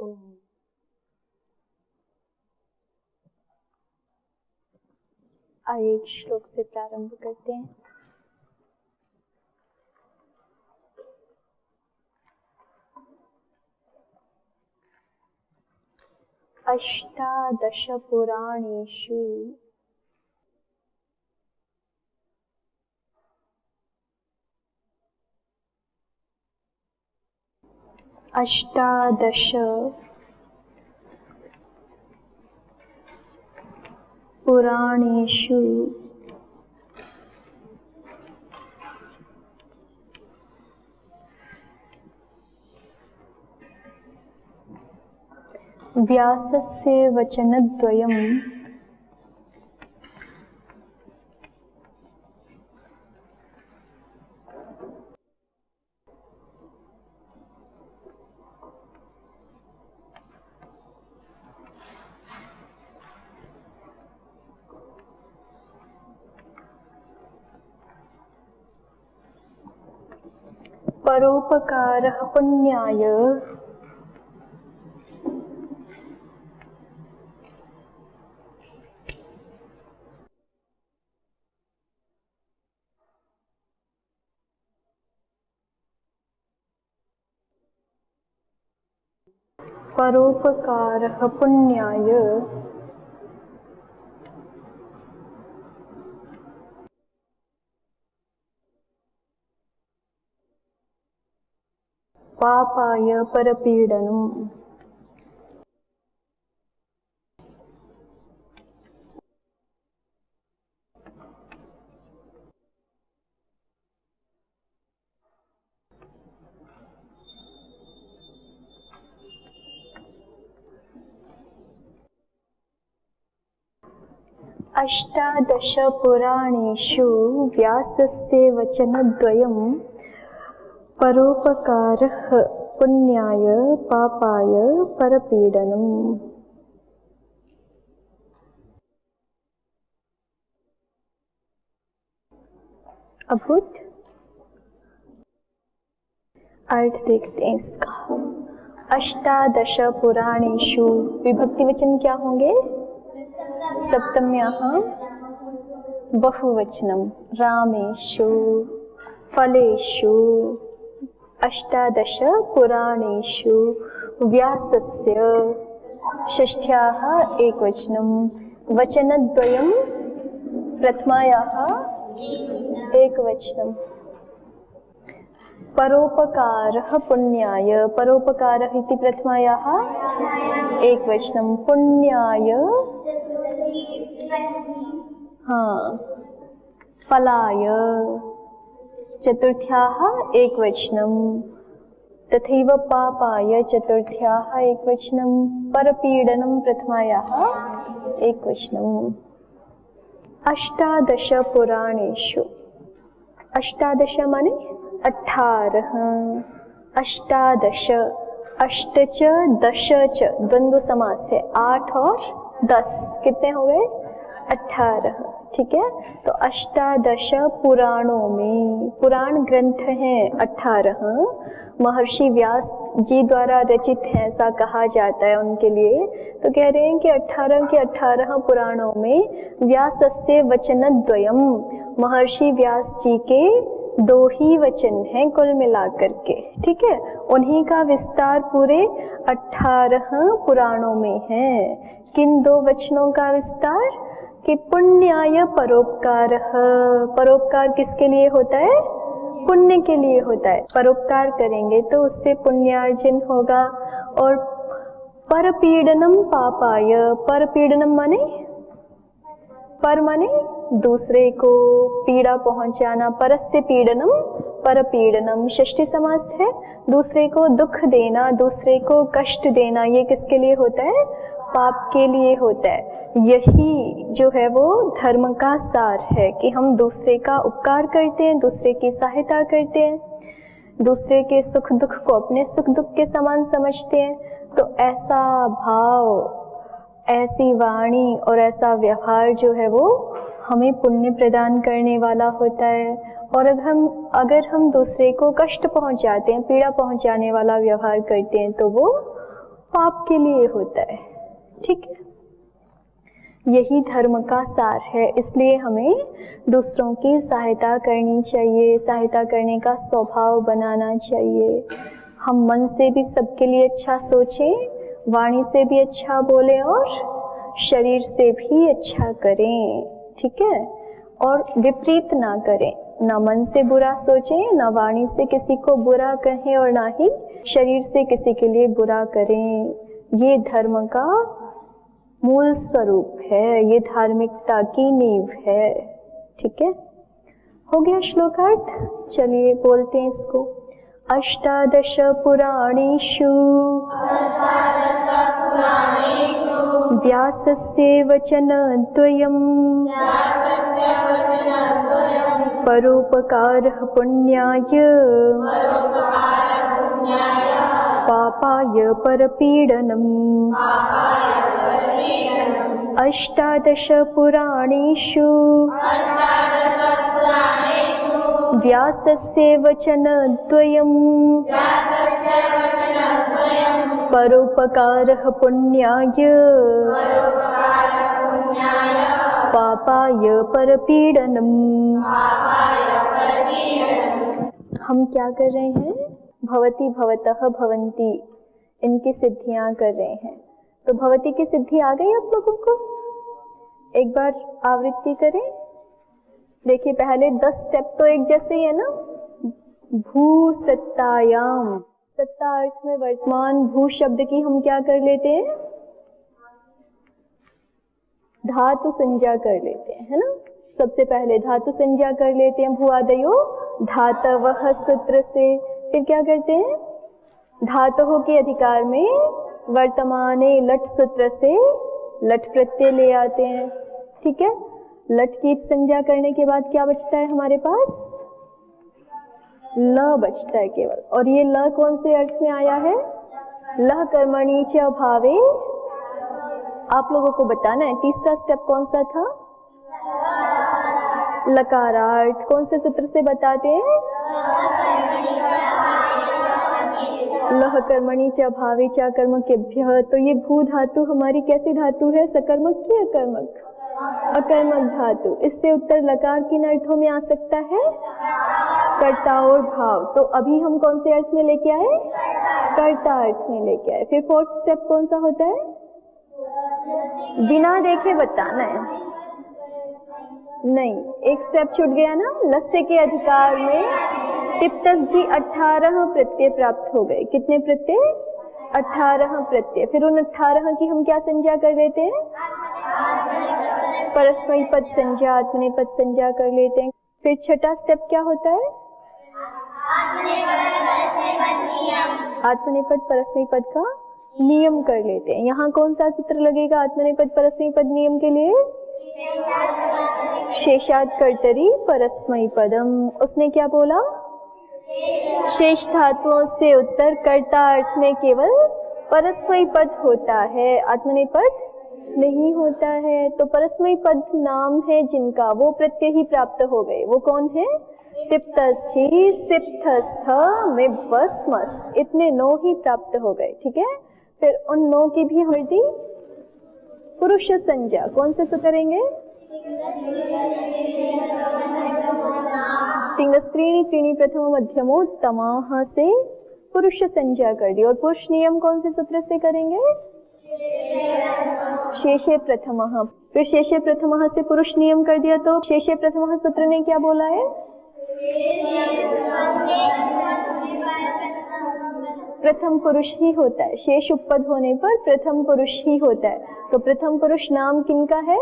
ओम। आइए एक श्लोक से प्रारंभ करते हैं। अष्टादश पुराणेषु अष्टादश पुराणेषु व्यासस्य वचनद्वयम् परोपकारः पुण्याय परोपकारः पुण्याय पापाय परपीडनम्। अष्टादश पुराणेषु व्यासस्य वचनद्वयम् परोपकारः पुण्याय पापाय परपीडनम्। अभूत अर्थ देखते हैं इसका। अष्टादश पुराणेषु विभक्ति वचन क्या होंगे? सप्तम्याः बहुवचनम। रामेषु फलेषु अष्टादश पुराणेषु व्यासस्य षष्ठ्याः एकवचनम। वचनद्वयम् प्रथमायाः एकवचनम। परोपकारः पुण्याय। परोपकारः इति प्रथमायाः एकवचनम। पुण्याय फलाय चतुर्थ्याः एकवचनम्। तथैव पापाय चतुर्थ्याः एकवचनम्। परपीडनं प्रथमायाः एकवचनम्। अष्टादश पुराणेषु। अष्टादश माने 18। अष्टादश, अष्ट च दश च द्वंद्व समास है। 8 और 10 कितने हो गए? 18। ठीक है, तो अष्टादश पुराणों में, पुराण ग्रंथ हैं 18, महर्षि व्यास जी द्वारा रचित है ऐसा कहा जाता है उनके लिए। तो कह रहे हैं कि 18 के 18 पुराणों में व्यासस्य वचनद्वयम्, महर्षि व्यास जी के 2 ही वचन हैं कुल मिलाकर के। ठीक है, उन्हीं का विस्तार पूरे 18 पुराणों में है। किन 2 वचनों का विस्तार? कि पुण्याय परोपकार। परोपकार किसके लिए होता है? पुण्य के लिए होता है। परोपकार करेंगे तो उससे पुण्यार्जन होगा। और परपीडनम पापाय। परपीडनम माने, पर माने दूसरे को पीड़ा पहुंचाना। परस्य पीडनम परपीडनम। षष्ठी समास है। दूसरे को दुख देना, दूसरे को कष्ट देना, ये किसके लिए होता है? पाप के लिए होता है। यही जो है वो धर्म का सार है कि हम दूसरे का उपकार करते हैं, दूसरे की सहायता करते हैं, दूसरे के सुख दुख को अपने सुख दुख के समान समझते हैं। तो ऐसा भाव, ऐसी वाणी और ऐसा व्यवहार जो है वो हमें पुण्य प्रदान करने वाला होता है। और अगर हम दूसरे को कष्ट पहुंचाते हैं, पीड़ा पहुंचाने वाला व्यवहार करते हैं, तो वो पाप के लिए होता है। ठीक है, यही धर्म का सार है। इसलिए हमें दूसरों की सहायता करनी चाहिए, सहायता करने का स्वभाव बनाना चाहिए। हम मन से भी सबके लिए अच्छा सोचें, वाणी से भी अच्छा बोलें और शरीर से भी अच्छा करें। ठीक है, और विपरीत ना करें, ना मन से बुरा सोचें, ना वाणी से किसी को बुरा कहें और ना ही शरीर से किसी के लिए बुरा करें। ये धर्म का मूल स्वरूप है, ये धार्मिकता की नींव है। ठीक है, हो गया श्लोकार्थ। चलिए बोलते हैं इसको। अष्टादश पुराणेषु व्यासस्य वचनद्वयम् परोपकारः पुण्याय पापाय परपीडनम्। अष्टादश पुराणेषु व्यासस्य वचनद्वयम् परोपकारः पुण्याय पापाय परपीडनम्। हम क्या कर रहे हैं? भवति भवतः भवन्ति, इनकी सिद्धियां कर रहे हैं। तो भवति की सिद्धि आ गई आप लोगों को? एक बार आवृत्ति करें। देखिए पहले 10 स्टेप तो एक जैसे ही है ना। भू सत्तायाम, सत्ता अर्थ में वर्तमान, भू शब्द की हम क्या कर लेते हैं? धातु संज्ञा कर लेते हैं, है ना। सबसे पहले धातु संज्ञा कर लेते हैं भूआदयो धातवः सूत्र से। फिर क्या करते हैं? धातुओं के अधिकार में वर्तमाने लट सूत्र से लट प्रत्यय ले आते हैं। ठीक है, लट की संज्ञा करने के बाद क्या बचता है हमारे पास? ल बचता है केवल। और ये ल कौन से अर्थ में आया है? लह कर्मणि च भावे। आप लोगों को बताना है तीसरा स्टेप कौन सा था? लकारार्थ। कौन से सूत्र से बताते हैं? लह कर्मणि च भावे च कर्मकेभ्यः। तो ये भू धातु हमारी कैसी धातु है? सकर्मक की अकर्मक? अकर्मक धातु। इससे उत्तर लकार किन अर्थों में आ सकता है? कर्ता और भाव। तो अभी हम कौन से अर्थ में लेके आए? कर्ता अर्थ में लेके आए। फिर फोर्थ स्टेप कौन सा होता है? बिना देखे बताना है। नहीं, एक स्टेप छूट गया ना। लस्य के अधिकार में टिप्तस जी 18 प्रत्यय प्राप्त हो गए। कितने प्रत्यय? 18 प्रत्यय। फिर उन 18 की हम क्या संज्ञा कर लेते हैं? परस्मैपद पद संज्ञा, आत्मनेपद संज्ञा कर लेते हैं। फिर छठा स्टेप क्या होता है? आत्मनेपद परस्मैपद का नियम कर लेते हैं। यहाँ कौन सा सूत्र लगेगा आत्मनेपद परस्मैपद नियम के लिए? शेषाद कर्तरी परस्मैपदम। उसने क्या बोला? शेष धातुओं से उत्तर कर्ता अर्थ में केवल परस्मैपद होता है, आत्मनेपद नहीं होता है। तो परस्मैपद नाम है जिनका, वो प्रत्यय ही प्राप्त हो गए। वो कौन है? तिप्तस्थि, सिप्तस्थ, मिभस्मस्। इतने 9 ही प्राप्त हो गए। ठीक है, फिर उन 9 की भी हमें दी पुरुष संज्ञा। कौन से सूत्र करेंगे? तिंगस्त्रीणि त्रीणि प्रथम मध्यमोत्तमाः से पुरुष संज्ञा कर दी। और पुरुष नियम कौन से सूत्र से करेंगे? शेषे प्रथमः। फिर शेषे प्रथमः से पुरुष नियम कर दिया। तो शेषे प्रथमः सूत्र ने क्या बोला है? प्रथम पुरुष ही होता है। शेष उपपद होने पर प्रथम पुरुष ही होता है। तो प्रथम पुरुष नाम किनका है?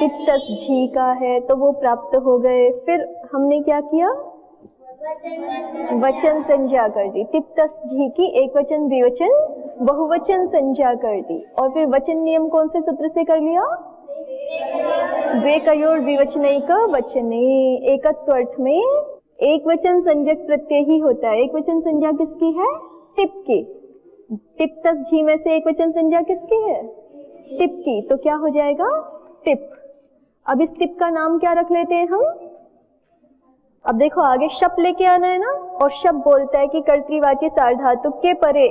तिप्तस्थि का है। तो वो प्राप्त हो गए। फिर हमने क्या किया? वचन संज्ञा कर दी। तिप्तस्थि की एक वचन, द्विवचन, बहुवचन संज्ञा कर दी। और फिर वचन नियम कौन से सूत्र से कर लिया? द्वेकयोर द्विवचनैक वचने। एकत्व अर्थ में एक वचन संज्ञक प्रत्यय ही होता है। एक वचन संज्ञा किसकी है? टिप की। तिप्तस्थि में से एक वचन संज्ञा किसकी है? टिप की। तो क्या हो जाएगा? टिप। अब इस टिप का नाम क्या रख लेते हैं हम? अब देखो आगे शप लेके आना है ना। और शप बोलता है कि कर्तृवाची सार्वधातुक के परे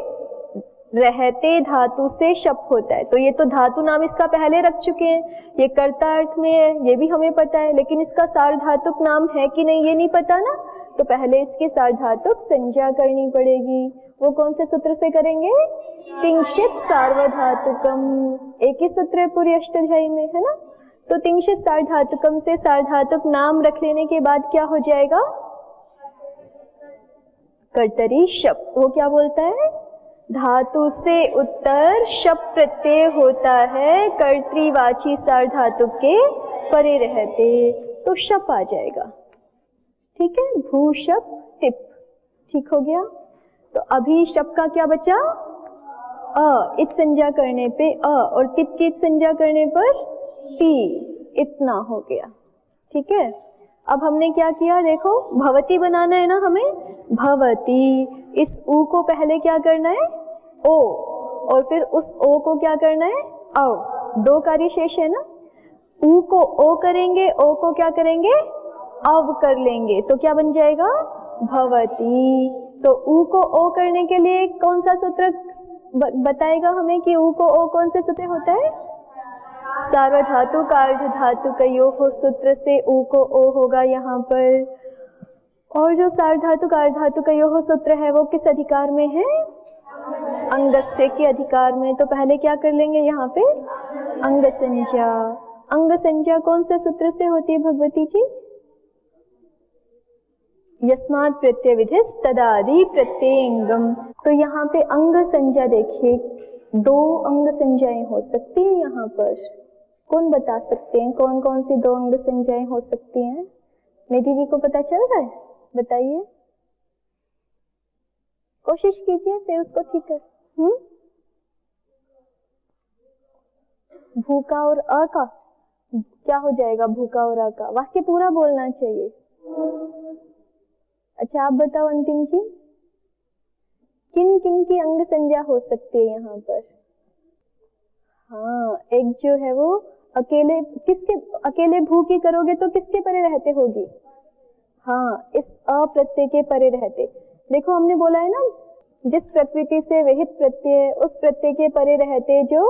रहते धातु से शप होता है, तो ये तो धातु नाम इसका पहले रख चुके हैं, ये कर्ता अर्थ में है, ये भी हमें पता है, लेकिन इसका सार्वधातुक नाम है कि नहीं ये नहीं पता ना, तो पहले इसकी सार्वधातुक संज्ञा करनी पड़ेगी। वो कौन से सूत्र से करेंगे? तिंशित सार्वधातुकम, एक ही सूत्र है पूरी अष्टाध्यायी में, है ना। तो तिंशित सार्वधातुकम से सार्वधातुक नाम रख लेने के बाद क्या हो जाएगा? कर्तरी शप। वो क्या बोलता है? धातु से उत्तर शप प्रत्यय होता है कर्तृवाची सार्वधातुक के परे रहते, तो शप आ जाएगा। ठीक है, भू शप टिप, ठीक हो गया। तो अभी शप का क्या बचा? अ, इत संज्ञा करने पे अ, और टिप की इत संज्ञा करने पर टी, इतना हो गया। ठीक है, अब हमने क्या किया, देखो भवती बनाना है ना हमें, भवती, इस ऊ को पहले क्या करना है? ओ, और फिर उस ओ को क्या करना है? औ। दो कार्य शेष है ना, ऊ को ओ करेंगे, ओ को क्या करेंगे? अव कर लेंगे, तो क्या बन जाएगा? भवती। तो ऊ को ओ करने के लिए कौन सा सूत्र बताएगा हमें कि ऊ को ओ कौन से सूत्र होता है? सार्वधातुक अर्धधातुकयोः सूत्र से ऊ को ओ होगा यहाँ पर। और जो सार्वधातुक अर्धधातुकयोः सूत्र है वो किस अधिकार में है? अंगस्य के अधिकार में। तो पहले क्या कर लेंगे यहाँ पे? अंग संज्ञा। अंग संज्ञा कौन से सूत्र से होती है भगवती जी? यस्मात् प्रत्यय विधिस् तदादि प्रत्ययंगम। तो यहाँ पे अंग संज्ञा देखिए, दो अंग संज्ञाएं हो सकती है यहाँ पर। कौन बता सकते हैं कौन कौन सी दो अंग संज्ञाएं हो सकती हैं? निधि जी को पता चल रहा है? बताइए, कोशिश कीजिए फिर उसको ठीक कर। भूका और अ का क्या हो जाएगा? भूका और अ का वाक्य पूरा बोलना चाहिए। अच्छा आप बताओ अंतिम जी, किन किन की अंग संज्ञा हो सकती है यहाँ पर? हाँ, एक जो है वो अकेले, किसके अकेले भू की करोगे तो किसके परे रहते होगी? हाँ, इस अप्रत्यय के परे रहते। देखो हमने बोला है ना, जिस प्रकृति से विहित प्रत्यय उस प्रत्यय के परे रहते जो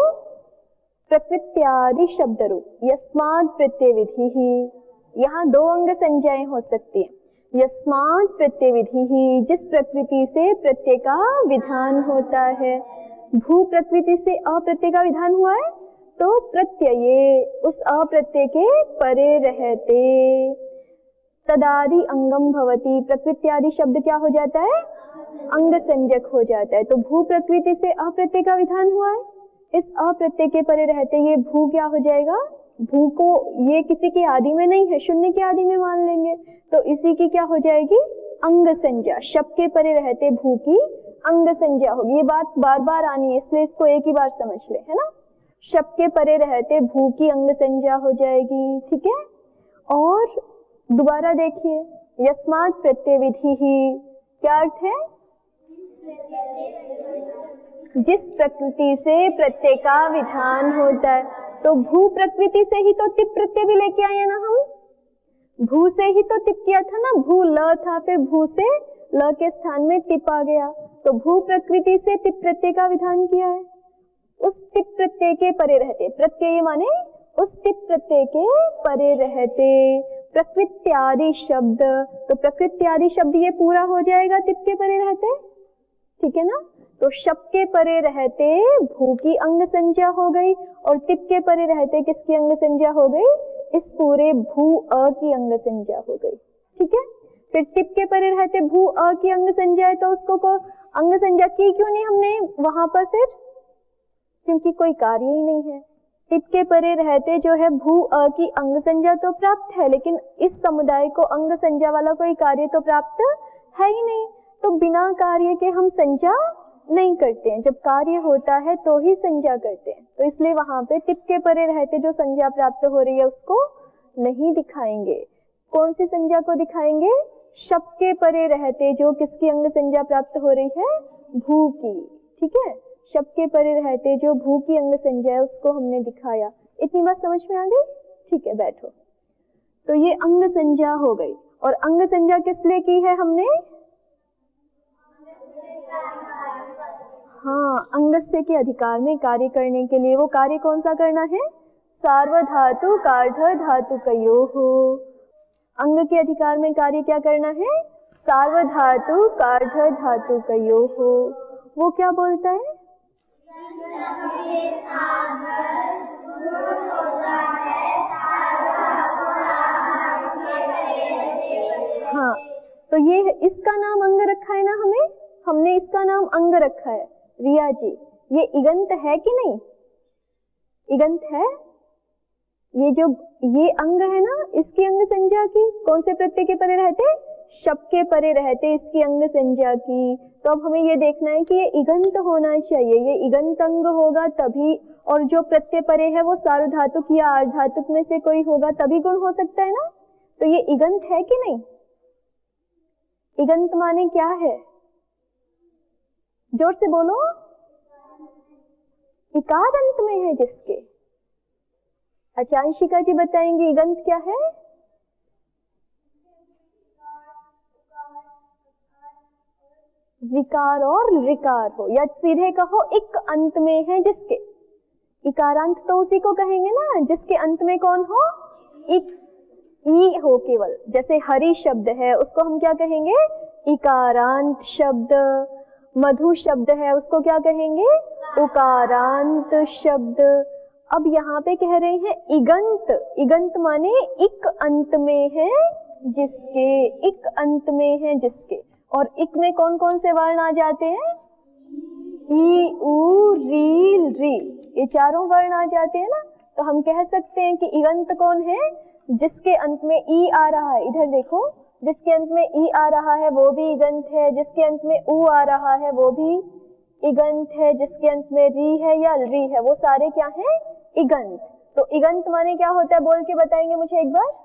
प्रकृत्यादि शब्द रूप, यस्मात् प्रत्यय विधि ही। यहाँ दो अंग संज्ञाएं हो सकती है। यस्मात् प्रत्यय विधि ही, जिस प्रकृति से प्रत्यय का विधान होता है। भू प्रकृति से अप्रत्यय का विधान हुआ है, तो प्रत्यय उस अप्रत्यय के परे रहते। तदादि अंगम भवति, प्रकृत्यादि शब्द क्या हो जाता है? अंग संज्ञक हो जाता है। तो भू प्रकृति से अप्रत्यय का विधान हुआ है, इस अप्रत्यय के परे रहते ये भू क्या हो जाएगा? भू को ये किसी की आदि में नहीं है, शून्य की आदि में मान लेंगे, तो इसी की क्या हो जाएगी? अंग संज्ञा। शब्द के परे रहते भू की अंग संज्ञा होगी। ये बात बार बार आनी है, इसलिए इसको एक ही बार समझ ले, है ना। शब्द के परे रहते भू की अंग संज्ञा हो जाएगी। ठीक है, और दोबारा देखिए, यस्मात् प्रत्यय विधि ही, क्या अर्थ है? जिस प्रकृति से प्रत्यय का विधान होता है। तो भू प्रकृति से ही तो तिप प्रत्यय भी लेके आए ना हम, भू से ही तो तिप किया था ना, भू ल था, फिर भू से ल के स्थान में तिप आ गया, तो भू प्रकृति से तिप प्रत्यय का विधान किया है। उस तिप प्रत्यय के परे रहते, प्रत्यय माने उस तिप प्रत्यय के परे रहते प्रकृत्यादि शब्द। तो प्रकृत्यादि शब्द ये पूरा हो जाएगा तिप के परे रहते, ठीक है ना। तो शब्द के परे रहते भू की अंग संज्ञा हो गई, और तिप के परे रहते किसकी अंग संज्ञा हो गई? इस पूरे भू अ की अंग संज्ञा हो गई। ठीक है, फिर तिप के परे रहते भू अ की अंग संज्ञा है, तो उसको को अंग संज्ञा की क्यों नहीं हमने वहां पर? फिर क्योंकि कोई कार्य ही नहीं है। टिप के परे रहते जो है भू अ की अंग संज्ञा तो प्राप्त है, लेकिन इस समुदाय को अंग संज्ञा वाला कोई कार्य तो प्राप्त है ही नहीं। तो बिना कार्य के हम संज्ञा नहीं करते हैं, जब कार्य होता है तो ही संज्ञा करते हैं। तो इसलिए वहां पे टिप के परे रहते जो संज्ञा प्राप्त हो रही है उसको नहीं दिखाएंगे। कौन सी संज्ञा को दिखाएंगे? शब्द के परे रहते जो किसकी अंग संज्ञा प्राप्त हो रही है? भू की। ठीक है, शब्द के परे रहते जो भू की अंग संज्ञा है उसको हमने दिखाया। इतनी बात समझ में आ गई? ठीक है, बैठो। तो ये अंग संज्ञा हो गई, और अंग संज्ञा किस लिए की है हमने? हाँ, अंगस्य के अधिकार में कार्य करने के लिए वो कार्य कौन सा करना है? सार्वधातु कार्ध धातु कयोः। अंग के अधिकार में कार्य क्या करना है? सार्वधातु कार्ध धातु कयोः। वो क्या बोलता है? हाँ, तो ये इसका नाम अंग रखा है ना, हमने इसका नाम अंग रखा है। रिया जी, ये इगंत है कि नहीं? इगंत है। ये अंग है ना, इसकी अंग संज्ञा की कौन से प्रत्यय के परे रहते? शप के परे रहते इसकी अंग संज्ञा की। तो अब हमें ये देखना है कि ये इगंत होना चाहिए, ये इगंत अंग होगा तभी, और जो प्रत्यय परे है वो सार्वधातुक या अर्धातुक में से कोई होगा तभी गुण हो सकता है ना। तो ये इगंत है कि नहीं? इगंत माने क्या है? जोर से बोलो। इकार अंत में है जिसके। अच्छा, अंशिका जी बताएंगे इगंत क्या है? विकार और ऋकार हो, या सीधे कहो इक अंत में है जिसके। इकारांत तो उसी को कहेंगे ना जिसके अंत में कौन हो? इक, ई हो केवल। जैसे हरि शब्द है उसको हम क्या कहेंगे? इकारांत शब्द। मधु शब्द है उसको क्या कहेंगे? उकारांत शब्द। अब यहाँ पे कह रहे हैं इगंत। इगंत माने इक अंत में है जिसके, इक अंत में है जिसके। और इक में कौन कौन से वर्ण आ जाते हैं? ई, उ, री, री, ये चारों वर्ण आ जाते हैं ना। तो हम कह सकते हैं कि इगंत कौन है? जिसके अंत में ई आ रहा है। इधर देखो, जिसके अंत में ई आ रहा है वो भी इगंत है, जिसके अंत में उ आ रहा है वो भी इगंत है, जिसके अंत में री है या री है वो सारे क्या हैं? इगंत। तो इगंत माने क्या होता है? बोल के बताएंगे मुझे एक बार।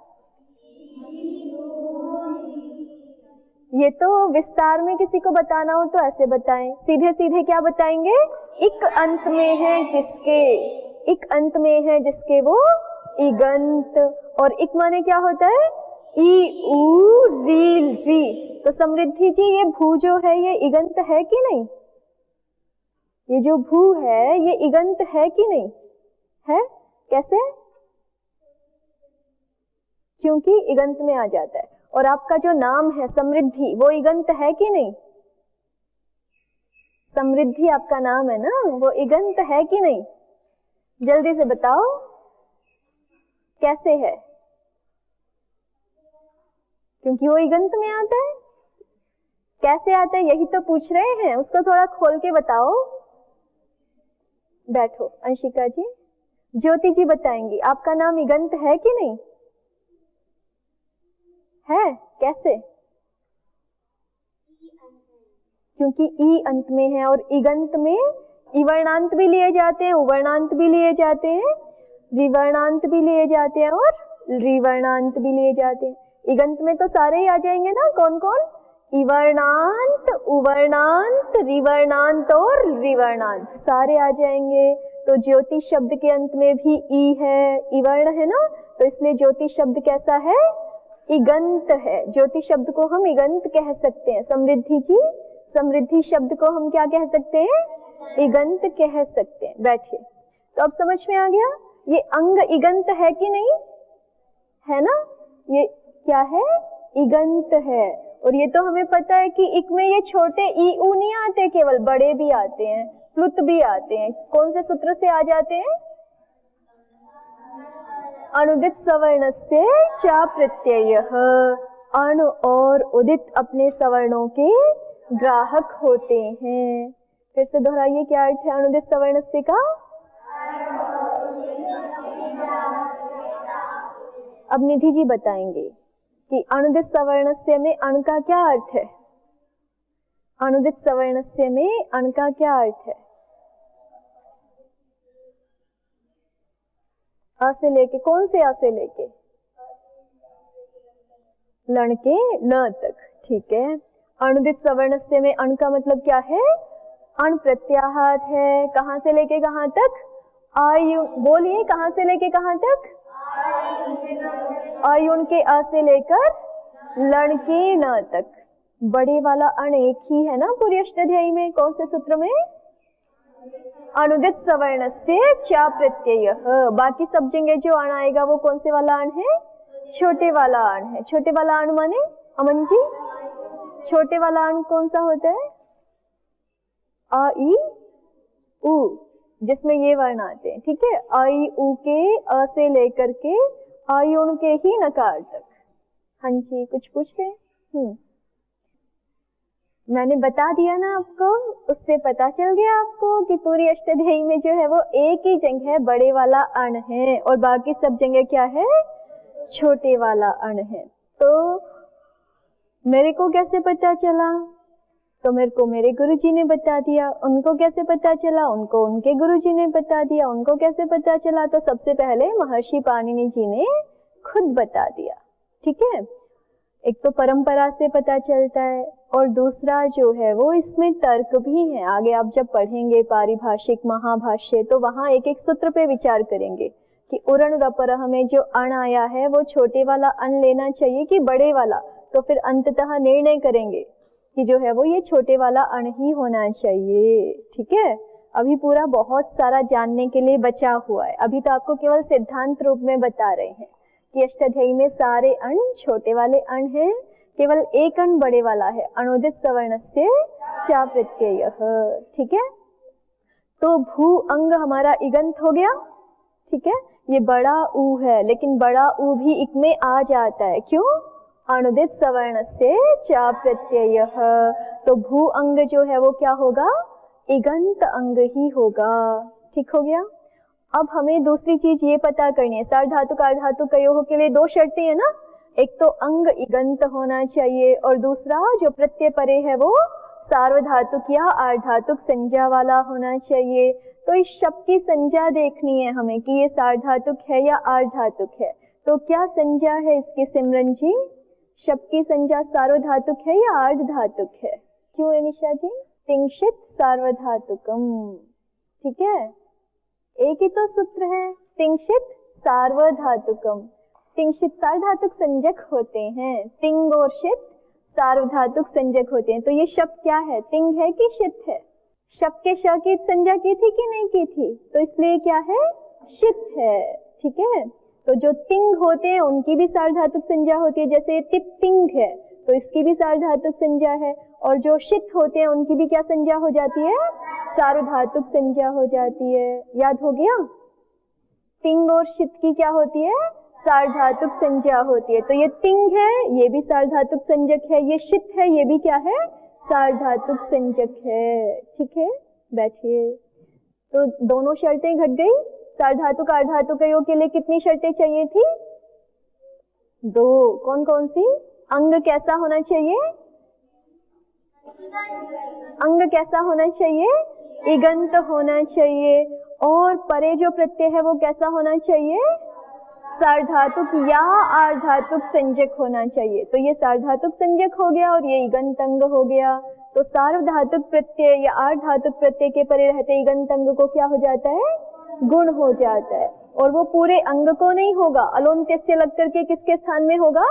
ये तो विस्तार में किसी को बताना हो तो ऐसे बताएं, सीधे सीधे क्या बताएंगे? इक अंत में है जिसके, इक अंत में है जिसके वो इगंत। और इक माने क्या होता है? ई, उ, री, री। तो समृद्धि जी, ये भू जो है ये इगंत है कि नहीं? ये जो भू है ये इगंत है कि नहीं है? कैसे? क्योंकि इगंत में आ जाता है। और आपका जो नाम है समृद्धि वो इगंत है कि नहीं? समृद्धि आपका नाम है ना, वो इगंत है कि नहीं? जल्दी से बताओ कैसे है? क्योंकि वो इगंत में आता है। कैसे आता है यही तो पूछ रहे हैं, उसको थोड़ा खोल के बताओ। बैठो अंशिका जी। ज्योति जी बताएंगी आपका नाम इगंत है कि नहीं है? कैसे? क्योंकि ई अंत में है, और इगंत में इवर्णांत भी लिए जाते हैं, उवर्णांत भी लिए जाते हैं, द्विवर्णांत भी लिए जाते हैं और रिवर्णांत भी लिए जाते हैं। इगंत में तो सारे ही आ जाएंगे ना। कौन कौन? इवर्णांत, उवर्णांत, रिवर्णांत और रिवर्णांत सारे आ जाएंगे। तो ज्योति शब्द के अंत में भी ई है, इवर्ण है ना, तो इसलिए ज्योति शब्द कैसा है? इगंत है। ज्योति शब्द को हम इगंत कह सकते हैं। समृद्धि जी, समृद्धि शब्द को हम क्या कह सकते हैं? इगंत कह सकते हैं। बैठिए। तो अब समझ में आ गया ये अंग इगंत है कि नहीं है ना? ये क्या है? इगंत है। और ये तो हमें पता है कि इक में ये छोटे ई उ नहीं आते, केवल बड़े भी आते हैं, प्लुत भी आते हैं। कौन से सूत्र से आ जाते हैं? अनुदित सवर्णस्य च प्रत्ययः। अणु और उदित अपने सवर्णों के ग्राहक होते हैं। फिर से दोहराइए, क्या अर्थ है अनुदित सवर्णस्य का? अब निधि जी बताएंगे कि अनुदित सवर्णस्य में अण का क्या अर्थ है? अनुदित सवर्णस्य में अण का क्या अर्थ है? अ से लेके, कौन से अ से लेके? लण के न तक। ठीक है। अनुदित सवर्णस्य में अण का मतलब क्या है? अण प्रत्याहार है। कहां से लेके कहां तक? आयु, बोलिए कहां से लेके कहां तक? अयुण के अ से लेकर लण के न तक। बड़े वाला अण एक ही है ना पूरी अष्टाध्यायी में। कौन से सूत्र में? अनुदित सवर्ण से चा प्रत्यय। बाकी सब जगह जो अण आएगा वो कौन से वाला अण है? छोटे वाला अण है। छोटे वाला अण माने अमन जी, छोटे वाला अण कौन सा होता है? अ ई उ, जिसमें ये वर्ण आते हैं, ठीक है। अ ई उ के अ से लेकर के अ ई उण के ही नकार तक। हाँ जी, कुछ पूछ रहे? मैंने बता दिया ना आपको, उससे पता चल गया आपको कि पूरी अष्टाध्यायी में जो है वो एक ही जगह बड़े वाला अण है और बाकी सब जगह क्या है? छोटे वाला अण है। तो मेरे को कैसे पता चला? तो मेरे को मेरे गुरुजी ने बता दिया। उनको कैसे पता चला? उनको उनके गुरुजी ने बता दिया। उनको कैसे पता चला? तो सबसे पहले महर्षि पाणिनि जी ने खुद बता दिया, ठीक है। एक तो परंपरा से पता चलता है और दूसरा जो है वो इसमें तर्क भी है। आगे आप जब पढ़ेंगे पारिभाषिक महाभाष्य तो वहां एक एक सूत्र पे विचार करेंगे कि उरण रपरह में जो अण आया है वो छोटे वाला अण लेना चाहिए कि बड़े वाला। तो फिर अंततः निर्णय करेंगे कि जो है वो ये छोटे वाला अण ही होना चाहिए, ठीक है। अभी पूरा बहुत सारा जानने के लिए बचा हुआ है। अभी तो आपको केवल सिद्धांत रूप में बता रहे हैं कि अष्टाध्यायी में सारे अण छोटे वाले अण हैं, केवल एक अण बड़े वाला है, अनुदित सवर्णस्य चा प्रत्यय, ठीक है। तो भू अंग हमारा इगंत हो गया, ठीक है। ये बड़ा ऊ है लेकिन बड़ा ऊ भी इक में आ जाता है, क्यों? अनुदित सवर्णस्य चा प्रत्यय। तो भू अंग जो है वो क्या होगा? इगंत अंग ही होगा, ठीक हो गया। अब हमें दूसरी चीज ये पता करनी है, सार्वधातुक अर्धातुक कयोः के लिए दो शर्तें हैं ना। एक तो अंग इगंत होना चाहिए और दूसरा जो प्रत्यय परे है वो सार्वधातुक या अर्धातुक संज्ञा वाला होना चाहिए। तो इस शब्द की संज्ञा देखनी है हमें कि ये सार्वधातुक है या अर्धातुक है। तो क्या संज्ञा है इसकी सिमरन जी? शब्द की संज्ञा सार्वधातुक है या अर्धधातुक है? क्यों है निशा जी? तिंशित सार्वधातुकम, ठीक है। एक ही तो सूत्र है, तिंशित सार्वधातुकम। तिंशित सार्वधातुक संज्ञक होते हैं, तिंग और शित सार्वधातुक संज्ञक होते हैं। तो ये शब्द क्या है? तिंग है कि शित है? शब्द के श की संज्ञा की थी कि नहीं की थी? तो इसलिए क्या है? शित है, ठीक है। तो जो तिंग होते हैं उनकी भी सार्वधातुक संज्ञा होती है, जैसे तिप तिंग है तो इसकी भी सार्वधातुक संज्ञा है। और जो शित होते हैं उनकी भी क्या संज्ञा हो जाती है? सार्वधातुक संज्ञा हो जाती है। याद हो गया? तिंग और शित की क्या होती है? सार्वधातुक संज्ञा होती है। तो ये तिंग है, ये भी सार्वधातुक संज्ञक है, ये शित है, ये भी क्या है? सार्वधातुक संज्ञक है, ठीक है। बैठिए। तो दोनों शर्तें घट गई। सार्वधातुक अर्धातुक कयोः के लिए कितनी शर्तें चाहिए थी? दो। कौन कौन सी? अंग कैसा होना चाहिए? अंग कैसा होना चाहिए? इगंत होना चाहिए। और परे जो प्रत्यय है वो कैसा होना चाहिए? सार्वधातुक या अर्धातुक संज्ञक होना चाहिए। तो ये सार्वधातुक संज्ञक हो गया और ये इगंत अंग हो गया। तो सार्वधातुक प्रत्यय या अर्धातुक प्रत्यय के परे रहते इगंत अंग को क्या हो जाता है? गुण हो जाता है। और वो पूरे अंग को नहीं होगा, अलोन्त्यस्य लग करके किसके स्थान में होगा?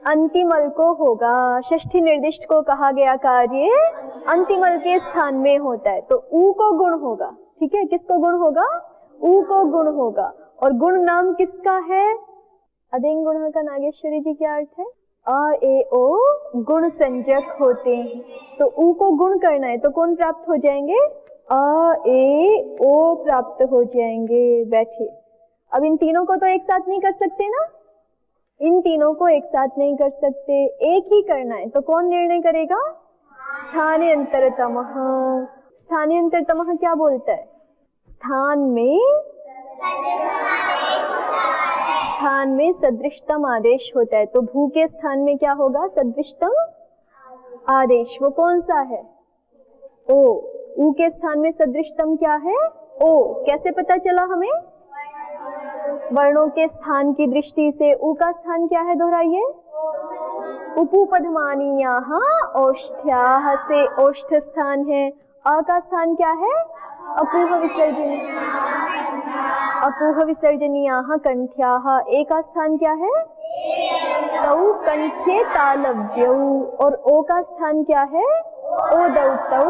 अंतिमल को होगा। षष्ठी निर्दिष्ट को कहा गया कार्य अंतिमल के स्थान में होता है। तो ऊ को गुण होगा, ठीक है। किसको गुण होगा? ऊ को गुण होगा। और गुण नाम किसका है? अदेंग गुण का नागेश्वरी जी क्या अर्थ है? अ ए ओ गुण संज्ञक होते हैं। तो ऊ को गुण करना है तो कौन प्राप्त हो जाएंगे? अ ए ओ प्राप्त हो जाएंगे। बैठिए। अब इन तीनों को तो एक साथ नहीं कर सकते ना, इन तीनों को एक साथ नहीं कर सकते, एक ही करना है। तो कौन निर्णय करेगा? स्थान्यंतरतमः। स्थान्यंतरतमः क्या बोलता है? स्थान में सदृशतम आदेश होता है। तो भू के स्थान में क्या होगा? सदृशतम आदेश। वो कौन सा है? ओ। ऊ के स्थान में सदृशतम क्या है? ओ। कैसे पता चला हमें? वर्णों के स्थान की दृष्टि से। ऊ का स्थान क्या है? दोहराइए। उपुपधमानीयाः औष्ठ्याः से औष्ठ स्थान है। अ का स्थान क्या है? अपूह विसर्जनी, अपूह विसर्जनीयाः कंठ्याः। ए का स्थान क्या है? तौ कंठ्ये तालव्यौ। और ओ का स्थान क्या है? ओदौ तौ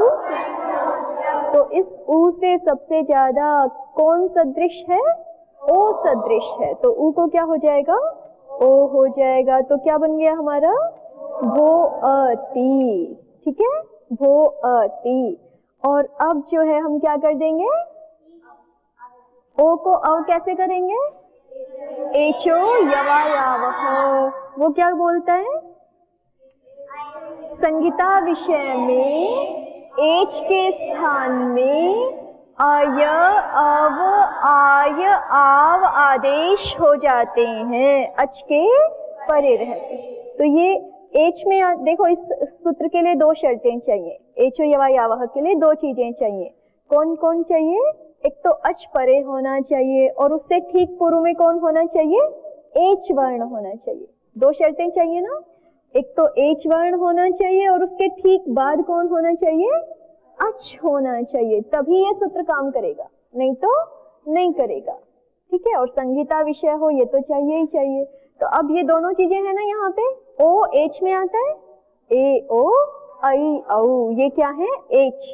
तो इस ऊ से सबसे ज्यादा कौन सदृश है? ओ सदृश है, तो ऊ को क्या हो जाएगा? ओ हो जाएगा। तो क्या बन गया हमारा? भो अति। ठीक है, भो अति। और अब जो है हम क्या कर देंगे? ओ को अव कैसे करेंगे? एचो यवायावह। वो क्या बोलता है? संगीता विषय में एच के स्थान में अय अव आय आव आदेश हो जाते हैं, अच के परे रहते। तो ये एच में देखो, इस सूत्र के लिए दो शर्तें चाहिए। एचो यवायावह के लिए दो चीजें चाहिए। कौन कौन चाहिए? एक तो अच परे होना चाहिए और उससे ठीक पूर्व में कौन होना चाहिए? एच वर्ण होना चाहिए। दो शर्तें चाहिए ना, एक तो एच वर्ण होना चाहिए और उसके ठीक बाद कौन होना चाहिए? अच होना चाहिए, तभी ये सूत्र काम करेगा, नहीं तो नहीं करेगा। ठीक है, और संगीता विषय हो ये तो चाहिए ही चाहिए। तो अब ये दोनों चीजें हैं ना, यहाँ पे ओ एच में आता है, ए ओ आई औ, ये क्या है? एच।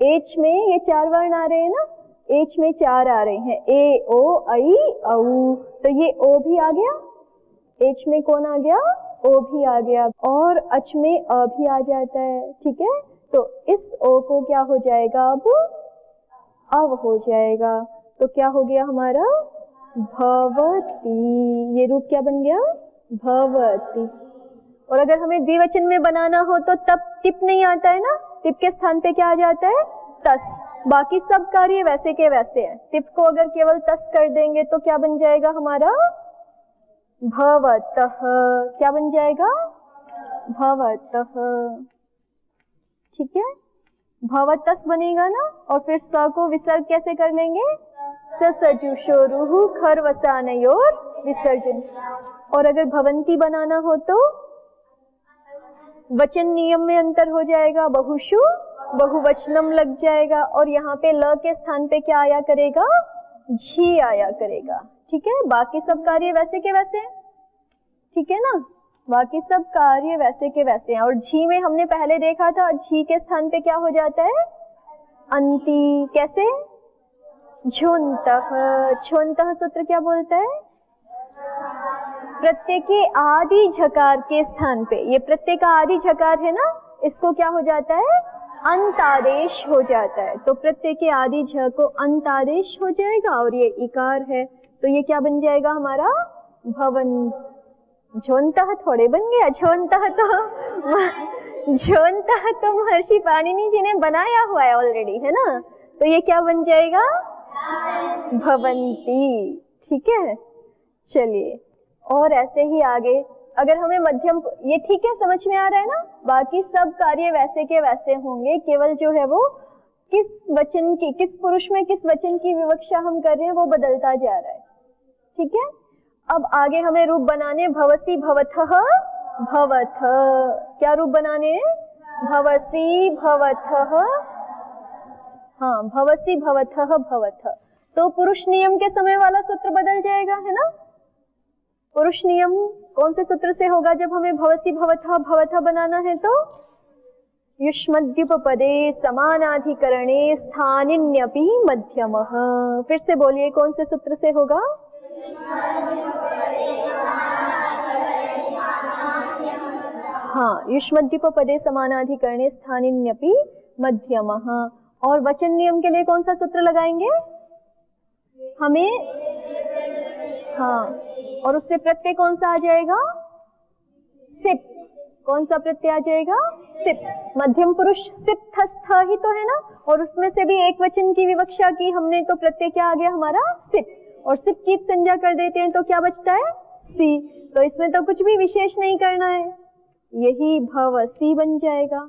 एच में ये चार वर्ण आ रहे हैं ना, एच में चार आ रहे हैं, ए ओ आई औ। तो ये ओ भी आ गया, एच में कौन आ गया? ओ भी आ गया, और अच में अ भी आ जाता है। ठीक है, तो इस ओ को क्या हो जाएगा? अब अव हो जाएगा। तो क्या हो गया हमारा? भवती। ये रूप क्या बन गया? भवती। और अगर हमें द्विवचन में बनाना हो तो तब टिप नहीं आता है ना, टिप के स्थान पे क्या आ जाता है? तस। बाकी सब कार्य वैसे के वैसे हैं, टिप को अगर केवल तस कर देंगे तो क्या बन जाएगा हमारा? भवतः। क्या बन जाएगा? भवतः। ठीक है, भवतस बनेगा ना, और फिर स को विसर्ग कैसे कर लेंगे? ससजुषोरुः खरवसानयोर विसर्जन। और अगर भवंती बनाना हो तो वचन नियम में अंतर हो जाएगा, बहुषु बहुवचनम लग जाएगा, और यहाँ पे ल के स्थान पे क्या आया करेगा? झी आया करेगा। ठीक है, बाकी सब कार्य वैसे के वैसे हैं। ठीक है ना, बाकी सब कार्य वैसे के वैसे हैं। और झी में हमने पहले देखा था, झी के स्थान पे क्या हो जाता है? अंति। कैसे? झुंतः। झुंतः सूत्र क्या बोलता है? प्रत्यय के आदि झकार के स्थान पे, ये प्रत्यय का आदि झकार है ना, इसको क्या हो जाता है? अंतादेश हो जाता है। तो प्रत्यय के आदि झ को अंतादेश हो जाएगा, और ये इकार है, तो ये क्या बन जाएगा हमारा? भवन। झोंतः थोड़े बन गया, झोंतः तो महर्षि पाणिनि जी ने बनाया हुआ है ऑलरेडी, है ना, तो ये क्या बन जाएगा? भवंती। ठीक है, चलिए, और ऐसे ही आगे अगर हमें मध्यम, ये ठीक है, समझ में आ रहा है ना? बाकी सब कार्य वैसे के वैसे होंगे, केवल जो है वो किस वचन की, किस पुरुष में किस वचन की विवक्षा हम कर रहे हैं वो बदलता जा रहा है। ठीक है, अब आगे हमें रूप बनाने, भवसी भवथः भवथ। क्या रूप बनाने हैं? भवसी भवथः, हाँ, भवसी भवथः भवथ। तो पुरुष नियम के समय वाला सूत्र बदल जाएगा, है ना? पुरुष नियम कौन से सूत्र से होगा जब हमें भवसी भवथः भवथ बनाना है? तो युष्मद्युपपदे समानाधिकरणे स्थानिन्यपि मध्यमः। फिर से बोलिए, कौन से सूत्र से होगा? हाँ, युष्मद्युपपदे समानाधिकरणे स्थानिन्यपि मध्यमः। और वचन नियम के लिए कौन सा सूत्र लगाएंगे हमें? हाँ, और उससे प्रत्यय कौन सा आ जाएगा? सिप। कौन सा प्रत्यय आ जाएगा? सिप। मध्यम पुरुष सिप थस्थ ही तो है ना, और उसमें से भी एक वचन की विवक्षा की हमने, तो प्रत्यय क्या आ गया हमारा? सिप। और सिप की संज्ञा कर देते हैं तो क्या बचता है? सी। तो इसमें तो कुछ भी विशेष नहीं करना है, यही भवसी बन जाएगा।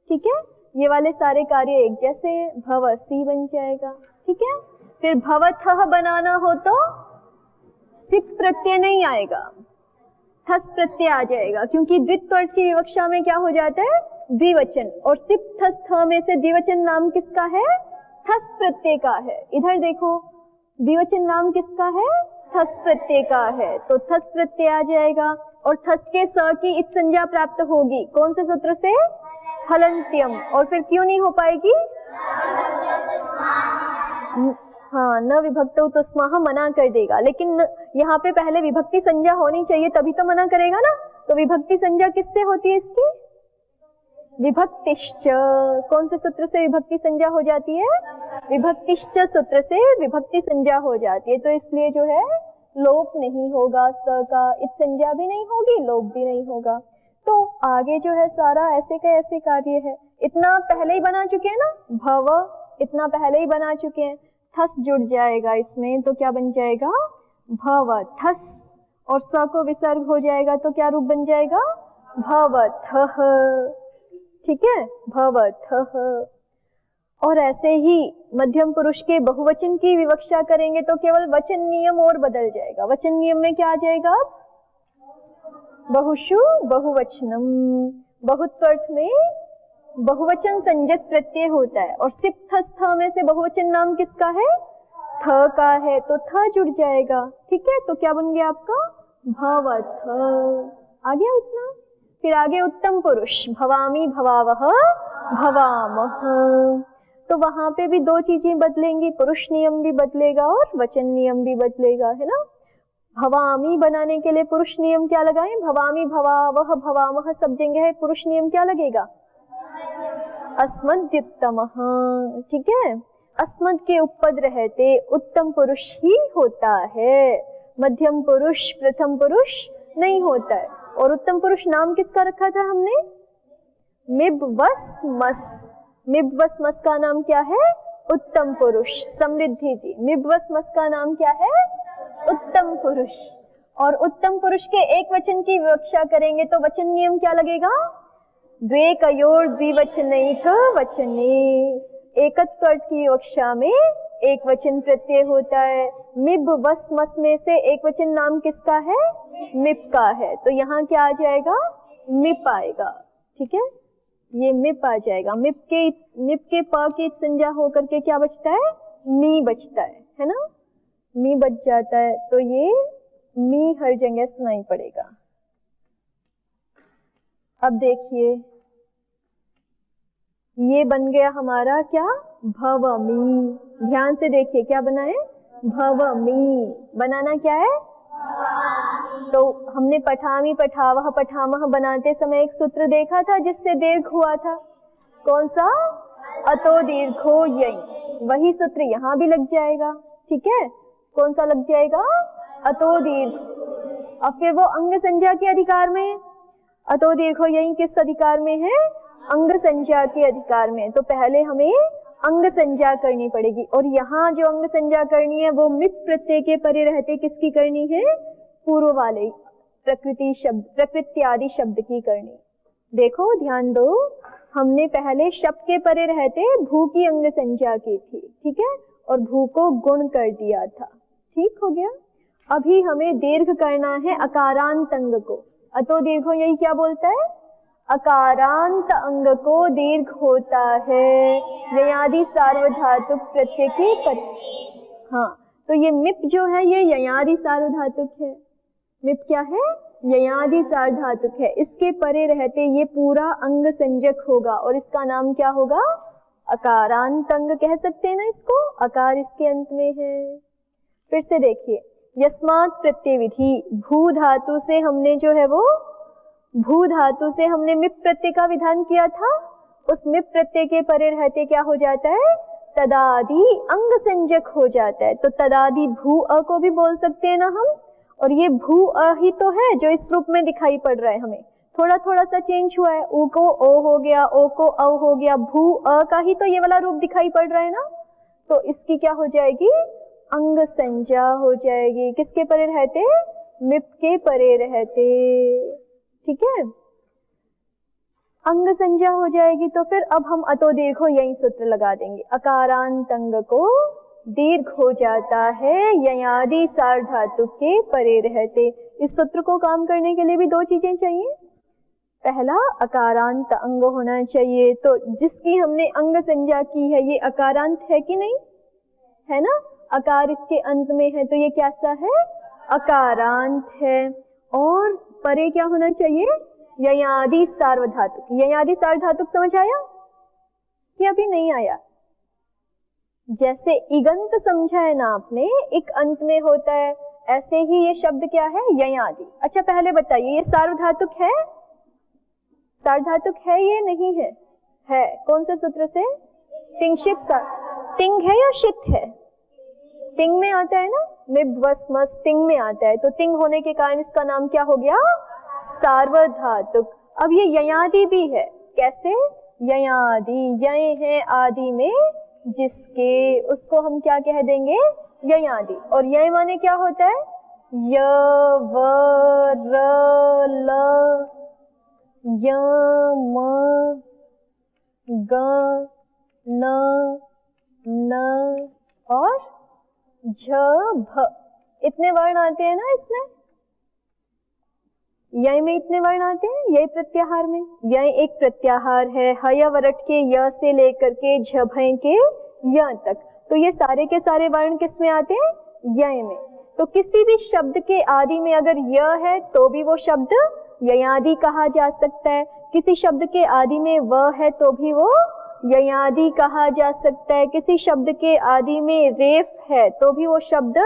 ठीक है, ये वाले सारे कार्य एक जैसे हैं, भवसी बन जाएगा। ठीक है, फिर भवथः बनाना हो तो सिप प्रत्यय नहीं आएगा, थस प्रत्यय आ जाएगा, क्योंकि द्वित्व अर्थ की विवक्षा में क्या हो जाता है? द्विवचन। और सिप थस थ में से द्विवचन नाम किसका है? थस प्रत्यय का है। इधर देखो, द्विवचन नाम किसका है? थस प्रत्यय का है, तो थस प्रत्यय आ जाएगा। और थस के स की इत संज्ञा प्राप्त होगी, कौन से सूत्र से? हलंत्यम। और फिर क्यों नहीं हो पाएगी? हाँ, न विभक्तौ तस्माह मना कर देगा, लेकिन यहाँ पे पहले विभक्ति संज्ञा होनी चाहिए तभी तो मना करेगा ना। तो विभक्ति संज्ञा किससे होती है इसकी? विभक्तिश्च। कौन से सूत्र से विभक्ति संज्ञा हो जाती है? विभक्तिश्च सूत्र से विभक्ति संज्ञा हो जाती है। तो इसलिए जो है लोप नहीं होगा, स का इत संज्ञा भी नहीं होगी, लोप भी नहीं होगा। तो आगे जो है सारा ऐसे का ऐसे कार्य है। इतना पहले ही बना चुके हैं ना, भव, इतना पहले ही बना चुके हैं। थस जुड़ जाएगा इसमें तो क्या बन जाएगा? भव थस। और स को विसर्ग हो जाएगा तो क्या रूप बन जाएगा? भवथः। ठीक है, भवथः। और ऐसे ही मध्यम पुरुष के बहुवचन की विवक्षा करेंगे तो केवल वचन नियम और बदल जाएगा। वचन नियम में क्या आ जाएगा? बहुषु बहुवचनम। बहुत्व अर्थ में बहुवचन संज्ञक प्रत्यय होता है और सिप थ स्थ में से बहुवचन नाम किसका है? थ का है, तो थ जुड़ जाएगा। ठीक है, तो क्या बन गया आपका? भवथ। आ गया इतना। फिर आगे उत्तम पुरुष, भवामी भवावह भवामह। तो वहां पे भी दो चीजें बदलेंगी, पुरुष नियम भी बदलेगा और वचन नियम भी बदलेगा, है ना। भवामी बनाने के लिए पुरुष नियम क्या लगाएं? भवामी भवावह भवामह सब जगह है, पुरुष नियम क्या लगेगा? अस्मद्युत्तमः। ठीक है, अस्मद के उपपद रहते उत्तम पुरुष ही होता है, मध्यम पुरुष प्रथम पुरुष नहीं होता है। और उत्तम पुरुष नाम किसका रखा था हमने? मिबवस मस। मिबवस मस का नाम क्या है? उत्तम पुरुष। समृद्धि जी, मिबवस मस का नाम क्या है? उत्तम पुरुष। और उत्तम पुरुष के एक वचन की विवक्षा करेंगे तो वचन नियम क्या लगेगा? द्वे कयोर द्विवचनैक वचने। एकत्व अर्थ की विवक्षा में एक वचन प्रत्यय होता है। मिब वस मस में से एक वचन नाम किसका है? मिप का है, तो यहाँ क्या आ जाएगा? मिप आएगा। ठीक है, ये मिप आ जाएगा। मिप के प की संज्ञा होकर के क्या बचता है? मी बचता है ना। मी बच जाता है तो ये मी हर जगह सुनाई पड़ेगा। अब देखिए ये बन गया हमारा क्या? भवमी। ध्यान से देखिए क्या बना है? भवमी। बनाना क्या है? तो हमने पठामी पठावह पठामह बनाते समय एक सूत्र देखा था जिससे दीर्घ हुआ था। कौन सा? अतो दीर्घो यई। वही सूत्र यहाँ भी लग जाएगा। ठीक है, कौन सा लग जाएगा? अतो दीर्घ। अब फिर वो अंग संज्ञा के अधिकार में है। अतो दीर्घो यई किस अधिकार में है? अंग संज्ञा के अधिकार में। तो पहले हमें अंग संज्ञा करनी पड़ेगी और यहाँ जो अंग संज्ञा करनी है वो मिप प्रत्यय के परे रहते किसकी करनी है? पूर्व वाले प्रकृति शब्द, प्रकृति आदि शब्द की करनी। देखो ध्यान दो, हमने पहले शब्द के परे रहते भू की अंग संज्ञा की थी। ठीक है, और भू को गुण कर दिया था। ठीक हो गया। अभी हमें दीर्घ करना है अकारांत अंग को। अतो दीर्घो यही क्या बोलता है? अकारांत अंग को दीर्घ होता है ययादि सार्वधातुक प्रत्यय के पर। हाँ, तो ये मिप जो है ये ययादि सार्वधातुक है। मिप क्या है? ययादि सार्वधातुक है। इसके परे रहते ये पूरा अंग संज्ञक होगा और इसका नाम क्या होगा? अकारांत अंग कह सकते हैं ना इसको। अकार इसके अंत में है। फिर से देखिए, यस्मात् प्रत्यय विधि, भू धातु से हमने जो है वो भू धातु से हमने मिप प्रत्यय का विधान किया था। उस मिप प्रत्यय के परे रहते क्या हो जाता है? तदादि अंग संज्ञक हो जाता है। तो तदादि भू अ को भी बोल सकते हैं ना हम। और ये भू अ ही तो है जो इस रूप में दिखाई पड़ रहा है हमें। थोड़ा थोड़ा सा चेंज हुआ है। ऊ को ओ हो गया, ओ को औ हो गया। भू अ का ही तो ये वाला रूप दिखाई पड़ रहा है ना। तो इसकी क्या हो जाएगी? अंग संज्ञा हो जाएगी। किसके परे रहते? मिप के परे रहते। ठीक है, अंग संज्ञा हो जाएगी। तो फिर अब हम अतो दीर्घो यही सूत्र लगा देंगे। अकारांत अंग को दीर्घ हो जाता है ययादि सार्वधातुक के परे रहते। इस सूत्र को काम करने के लिए भी दो चीजें चाहिए। पहला, अकारांत अंग होना चाहिए। तो जिसकी हमने अंग संज्ञा की है ये अकारांत है कि नहीं? है ना। अकार इसके अंत में है तो ये कैसा है? अकारांत है। और परे क्या होना चाहिए? ययादि सार्वधातुक। ययादि सार्वधातुक समझ आया कि अभी नहीं आया? जैसे इगंत समझा है ना आपने, एक अंत में होता है, ऐसे ही ये शब्द क्या है, ययादि। अच्छा पहले बताइए ये सार्वधातुक है? सार्वधातुक है ये नहीं है? है। कौन से सूत्र से? तिंशित। तिंग है या शित है? तिंग में आता है ना, मिब वस मस तिंग में आता है, तो तिंग होने के कारण इसका नाम क्या हो गया, सार्वधातुक। अब ये ययादि भी है। कैसे? ययादि, यय है आदि में जिसके, उसको हम क्या कह देंगे, ययादि। और यय माने क्या होता है, य व र ल य म ग न न और झ भ, इतने वर्ण आते हैं ना इसमें। यय में इतने वर्ण आते हैं, यय प्रत्याहार में। यय एक प्रत्याहार है, हय वरट के य से लेकर के झ भय के य तक। तो ये सारे के सारे वर्ण किस में आते हैं, यय में। तो किसी भी शब्द के आदि में अगर य है तो भी वो शब्द ययादि कहा जा सकता है। किसी शब्द के आदि में व है तो भी वो ययादि कहा जा सकता है। किसी शब्द के आदि में रेफ है तो भी वो शब्द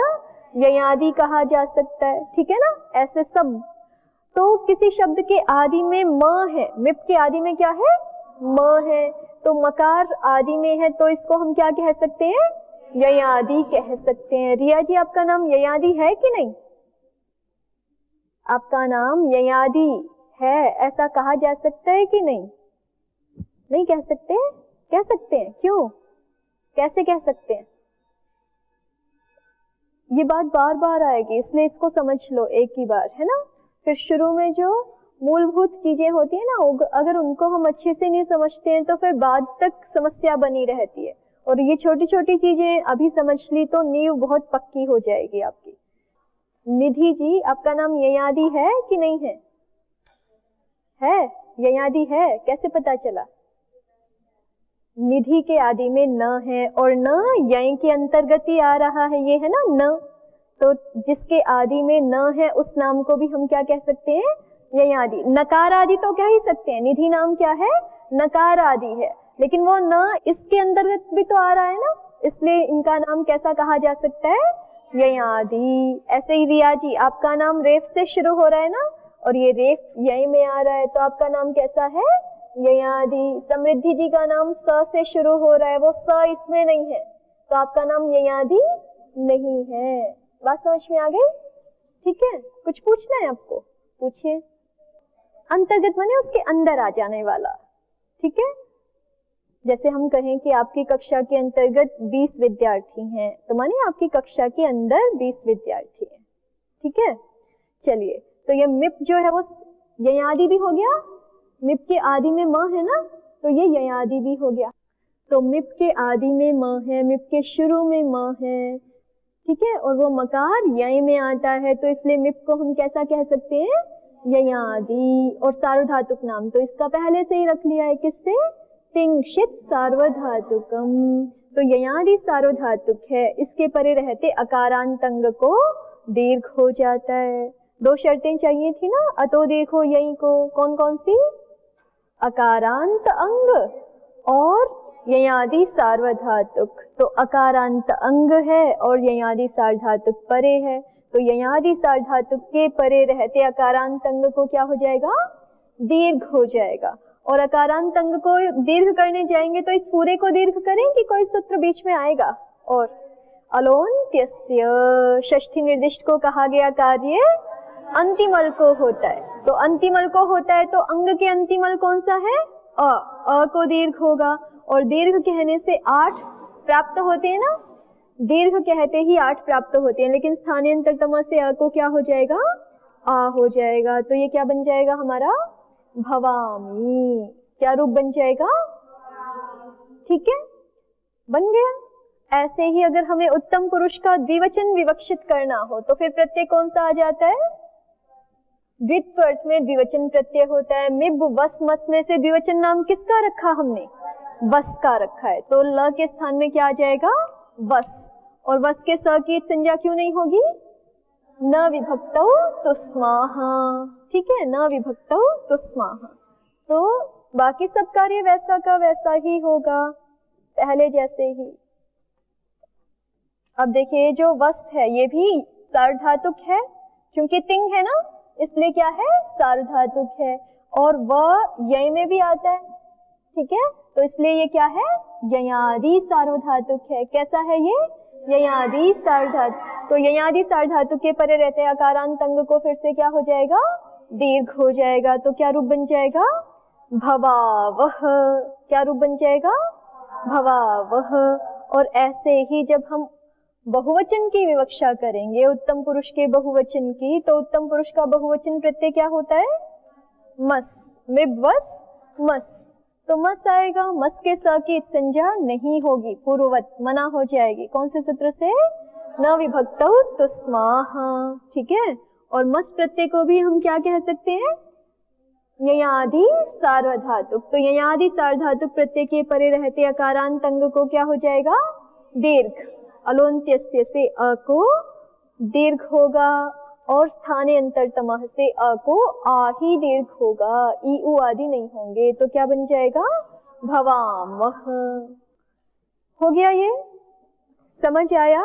ययादि कहा जा सकता है। ठीक है ना, ऐसे सब। तो किसी शब्द के आदि में म है, मिप के आदि में क्या है, म है, तो मकार आदि में है, तो इसको हम क्या कह सकते हैं, ययादि कह सकते हैं। रिया जी आपका नाम ययादि है कि नहीं? आपका नाम ययादि है, ऐसा कहा जा सकता है कि नहीं? नहीं कह सकते? कह सकते हैं। क्यों? कैसे कह सकते हैं? ये बात बार बार आएगी, इसलिए इसको समझ लो एक ही बार, है ना। फिर शुरू में जो मूलभूत चीजें होती है ना, अगर उनको हम अच्छे से नहीं समझते हैं तो फिर बाद तक समस्या बनी रहती है। और ये छोटी छोटी चीजें अभी समझ ली तो नींव बहुत पक्की हो जाएगी आपकी। निधि जी आपका नाम ययादि है कि नहीं है? है, ययादि है। कैसे पता चला? निधि के आदि में न है, और न यय के अंतर्गत ही आ रहा है, ये है ना न। तो जिसके आदि में न है उस नाम को भी हम क्या कह सकते हैं, ययादि। नकार आदि तो कह ही सकते हैं, निधि नाम क्या है, नकार आदि है, लेकिन वो न इसके अंतर्गत भी तो आ रहा है ना, इसलिए इनका नाम कैसा कहा जा सकता है, ययादि। ऐसे ही रिया जी आपका नाम रेफ से शुरू हो रहा है ना, और ये रेफ यय में आ रहा है, तो आपका नाम कैसा है, ययादि। समृद्धि जी का नाम स से शुरू हो रहा है, वो स इसमें नहीं है, तो आपका नाम ययादि नहीं है। बात समझ में आ गई? ठीक है, कुछ पूछना है आपको, पूछिए। अंतर्गत माने उसके अंदर आ जाने वाला। ठीक है, जैसे हम कहें कि आपकी कक्षा के अंतर्गत 20 विद्यार्थी हैं, तो माने आपकी कक्षा के अंदर 20 विद्यार्थी हैं। ठीक है, चलिए, तो ये मिप जो है वो ययादि भी हो गया। मिप के आदि में म है ना, तो ये ययादि भी हो गया। तो मिप के आदि में म है, मिप के शुरू में म है, ठीक है, और वो मकार यय में आता है, तो इसलिए मिप को हम कैसा कह सकते हैं, ययादि। और सार्वधातुक नाम तो इसका पहले से ही रख लिया है, किससे, तिंशित सार्वधातुकम। तो ययादि सार्वधातुक है, इसके परे रहते अकारांत अंग को दीर्घ हो जाता है। 2 शर्तें चाहिए थी ना, अतो देखो यही को, कौन कौन सी, अकारांत अंग और ययादि सार्वधातुक। तो अकारांत अंग है और ययादि सार्वधातुक परे है, तो ययादि सार्वधातुक के परे रहते अकारांत अंग को क्या हो जाएगा, दीर्घ हो जाएगा। और अकारांत अंग को दीर्घ करने जाएंगे तो इस पूरे को दीर्घ करें कि कोई सूत्र बीच में आएगा। और अलोन्त्यस्य षष्ठी निर्दिष्ट को कहा गया कार्य अंतिमल को होता है, तो अंतिमल को होता है, तो अंग के अंतिमल कौन सा है, अ को दीर्घ होगा। और दीर्घ कहने से 8 प्राप्त होते हैं ना, दीर्घ कहते ही 8 प्राप्त होते हैं, लेकिन स्थानीय अंतरतम से अ को क्या हो जाएगा, आ हो जाएगा। तो ये क्या बन जाएगा हमारा, भवामी। क्या रूप बन जाएगा, ठीक है, बन गया। ऐसे ही अगर हमें उत्तम पुरुष का द्विवचन विवक्षित करना हो तो फिर प्रत्यय कौन सा आ जाता है, द्वित्व अर्थ में द्विवचन प्रत्यय होता है। मिब वस मस में से द्विवचन नाम किसका रखा हमने, वस का रखा है, तो ल के स्थान में क्या आ जाएगा, वस। और वस के स की संज्ञा क्यों नहीं होगी, न विभक्तौ तुस्माहा, ठीक है, न विभक्तौ तुस्माहा। तो बाकी सब कार्य वैसा का वैसा ही होगा, पहले जैसे ही। अब देखिए जो वस्त है ये भी सार्वधातुक है, क्योंकि तिंग है ना, इसलिए क्या है, सार्वधातुक है। और वह यय में भी आता है, ठीक है, तो इसलिए ये क्या है, ययादि सार्वधातुक है। कैसा है ये, ययादि सार्वधातुक। तो ययादि सार्वधातुक के परे रहते अकारांत अंग को फिर से क्या हो जाएगा, दीर्घ हो जाएगा। तो क्या रूप बन जाएगा, भवावह। क्या रूप बन जाएगा, भवावह। और ऐसे ही जब हम बहुवचन की विवक्षा करेंगे, उत्तम पुरुष के बहुवचन की, तो उत्तम पुरुष का बहुवचन प्रत्यय क्या होता है, मस, मिबवस मस। तो मस आएगा, मस के स की संज्ञा नहीं होगी, पूर्ववत मना हो जाएगी। कौन से सूत्र से, न विभक्तौ तुस्माह, ठीक है। और मस प्रत्यय को भी हम क्या कह सकते हैं, ययादि सार्वधातुक। तो ययादि सार्वधातुक प्रत्यय के परे रहते अकारांत अंग को क्या हो जाएगा, दीर्घ। अलोन्त्यस्य से अ को दीर्घ होगा, और स्थाने अंतरतमः से अ को आ ही दीर्घ होगा, ई उ आदि नहीं होंगे। तो क्या बन जाएगा, भवामह। हो गया, ये समझ आया।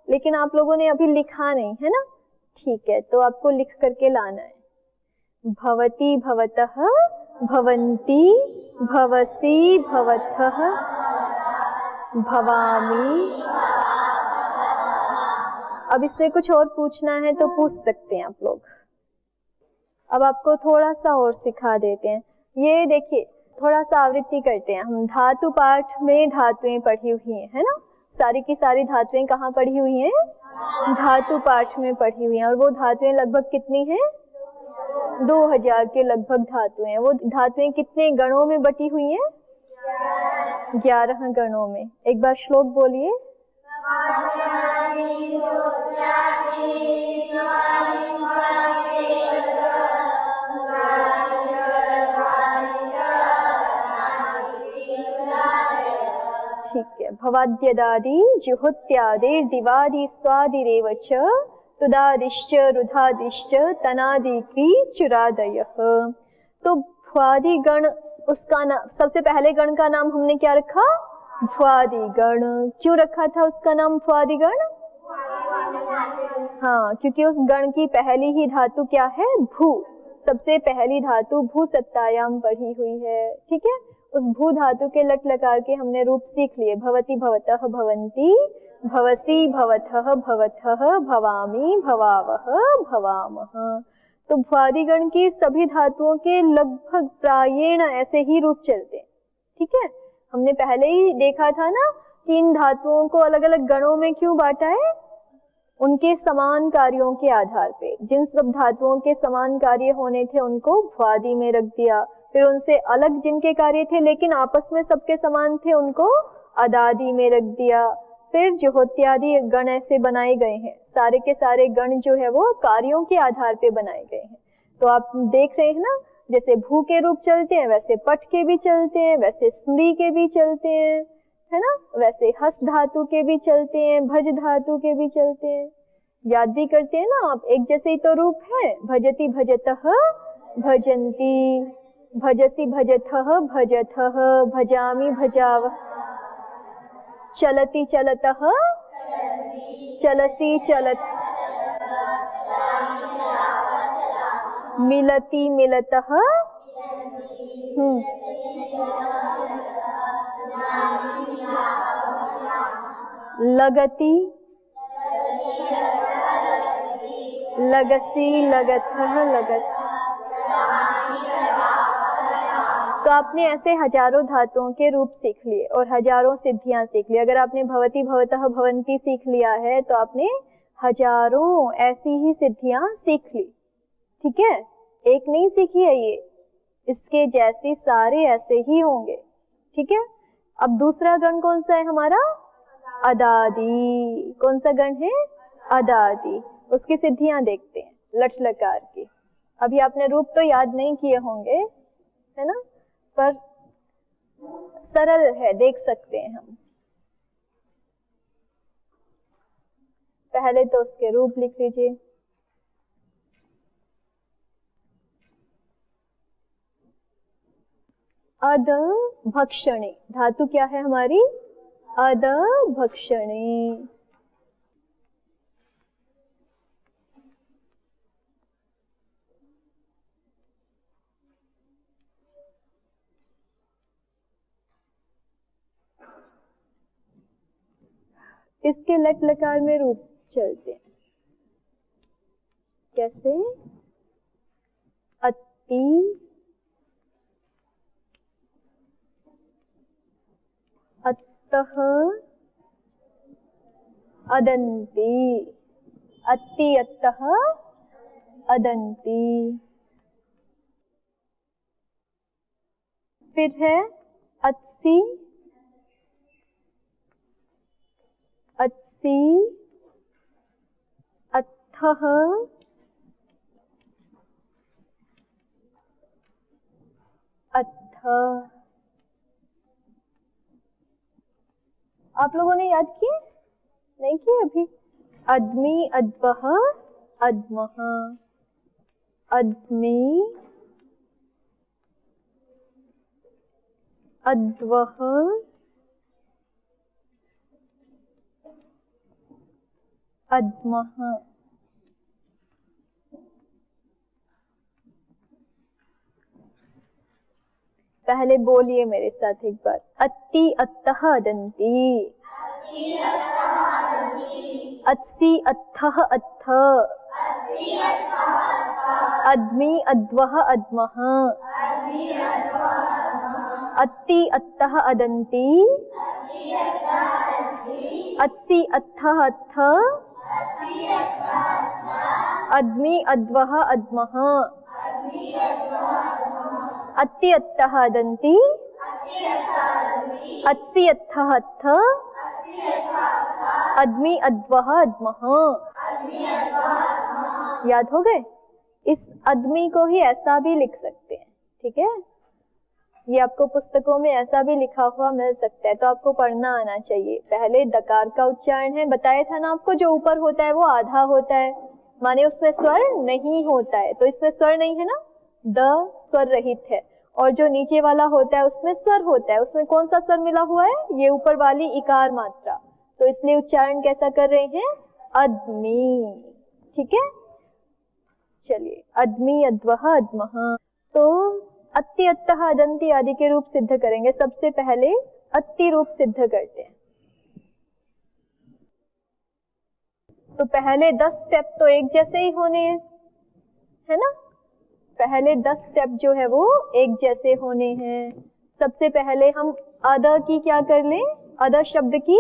लेकिन आप लोगों ने अभी लिखा नहीं है ना, ठीक है, तो आपको लिख करके लाना है। भवति भवतः, भवन्ति भवसि भवतः, भवामि। अब इसमें कुछ और पूछना है तो पूछ सकते हैं आप लोग। अब आपको थोड़ा सा और सिखा देते हैं। ये देखिए, थोड़ा सा आवृत्ति करते हैं हम। धातु पाठ में धातुएं पढ़ी हुई हैं, है ना, सारी की सारी धातुएं कहाँ पढ़ी हुई हैं, धातु पाठ में पढ़ी हुई हैं। और वो धातुएं लगभग कितनी हैं, 2000 के लगभग धातुएं। वो धातुएं कितने गणों में बटी हुई हैं, 11 गणों में। एक बार श्लोक बोलिए, ठीक है। भवाद्यदादि जुहुत्यादि दिवादि स्वादिरेव च तुदादिश्च रुधादिश्च तनादि की चुरादयः। तो भ्वादि गण, उसका नाम, सबसे पहले गण का नाम हमने क्या रखा, भ्वादि गण। क्यों रखा था उसका नाम भ्वादि गण, हाँ, क्योंकि उस गण की पहली ही धातु क्या है, भू। सबसे पहली धातु भू सत्तायाम पढ़ी हुई है, ठीक है। उस भू धातु के लट लकार के हमने रूप सीख लिए, भवति भवतः भवन्ति, भवसि भवतः भवतः, भवामि भवावह भवामः। तो भ्वादिगण की सभी धातुओं के लगभग प्रायेण ऐसे ही रूप चलते हैं, ठीक है। हमने पहले ही देखा था ना कि इन धातुओं को अलग अलग गणों में क्यों बांटा है, उनके समान कार्यों के आधार पे। जिन सब धातुओं के समान कार्य होने थे उनको भ्वादि में रख दिया, फिर उनसे अलग जिनके कार्य थे लेकिन आपस में सबके समान थे उनको अदादि में रख दिया। फिर जुहोत्यादि गण ऐसे बनाए गए हैं, सारे के सारे गण जो है वो कार्यों के आधार पे बनाए गए हैं। तो आप देख रहे हैं ना, जैसे भू के रूप चलते हैं वैसे पट के भी चलते हैं, वैसे स्मृ के भी चलते हैं, है ना, वैसे हस धातु के भी चलते हैं, भज धातु के भी चलते हैं। याद भी करते हैं ना आप, एक जैसे ही तो रूप है, भजति भजतः भजन्ति, भजसि भजतः भजथः, भजामि भजाव, चलति चलतः चलसि चलत, मिलति मिलतः, लगति लगसि लगतः लगत। तो आपने ऐसे हजारों धातुओं के रूप सीख लिए और हजारों सिद्धियां सीख ली। अगर आपने भवति भवतः भवन्ति सीख लिया है तो आपने हजारों ऐसी ही सिद्धियां सीख ली, ठीक है। एक नहीं सीखी है ये, इसके जैसे सारे ऐसे ही होंगे, ठीक है। अब दूसरा गण कौन सा है हमारा, अदादि। कौन सा गण है, अदादि। उसकी सिद्धियां देखते हैं, लट लकार की। अभी आपने रूप तो याद नहीं किए होंगे, है ना, पर सरल है, देख सकते हैं हम। पहले तो उसके रूप लिख लीजिए। अद भक्षणे, धातु क्या है हमारी, अद भक्षणे। इसके लट लकार में रूप चलते हैं। कैसे? अति, अत्तः, अदन्ति, अति, अत्तः, अदन्ति। फिर है अत्सि, अत्सि, अत्थः, अत्थ। आप लोगों ने याद किए? नहीं किए अभी? अद्मि, अद्वः, अद्मः, अद्मि, अद्वः, अद्मः। पहले बोलिए मेरे साथ एक बार। अत्ति, अत्तः, अदन्ति। अत्सि, अत्थः, अत्थ। अद्मि, अद्वः, अद्मः। अत्ति, अत्तः, अदन्ति। अत्सि, अत्थः, अत्थ। अद्मि, अद्वः, अद्मः। अत्ति, अत्तः, अदन्ति। अत्सि, अत्थः, अत्थ। अद्मि, अद्वः, अद्मः। याद हो गए? इस अद्मि को ही ऐसा भी लिख सकते हैं, ठीक है? ये आपको पुस्तकों में ऐसा भी लिखा हुआ मिल सकता है, तो आपको पढ़ना आना चाहिए। पहले दकार का उच्चारण है, बताया था ना आपको, जो ऊपर होता है वो आधा होता है, माने उसमें स्वर नहीं होता है, तो इसमें स्वर नहीं है ना, द स्वर रहित है। और जो नीचे वाला होता है उसमें स्वर होता है, उसमें कौन सा स्वर मिला हुआ है? ये ऊपर वाली इकार मात्रा, तो इसलिए उच्चारण कैसा कर रहे हैं? अद्मि, ठीक है? चलिए, अद्मि, अद्वः, अद्मः। तो अत्ति, अत्तः, अदन्ति आदि के रूप सिद्ध करेंगे। सबसे पहले अत्ति रूप सिद्ध करते हैं। तो पहले 10 स्टेप तो एक जैसे ही होने हैं, है ना? पहले 10 स्टेप जो है वो एक जैसे होने हैं। सबसे पहले हम अद की क्या कर लें? अद शब्द की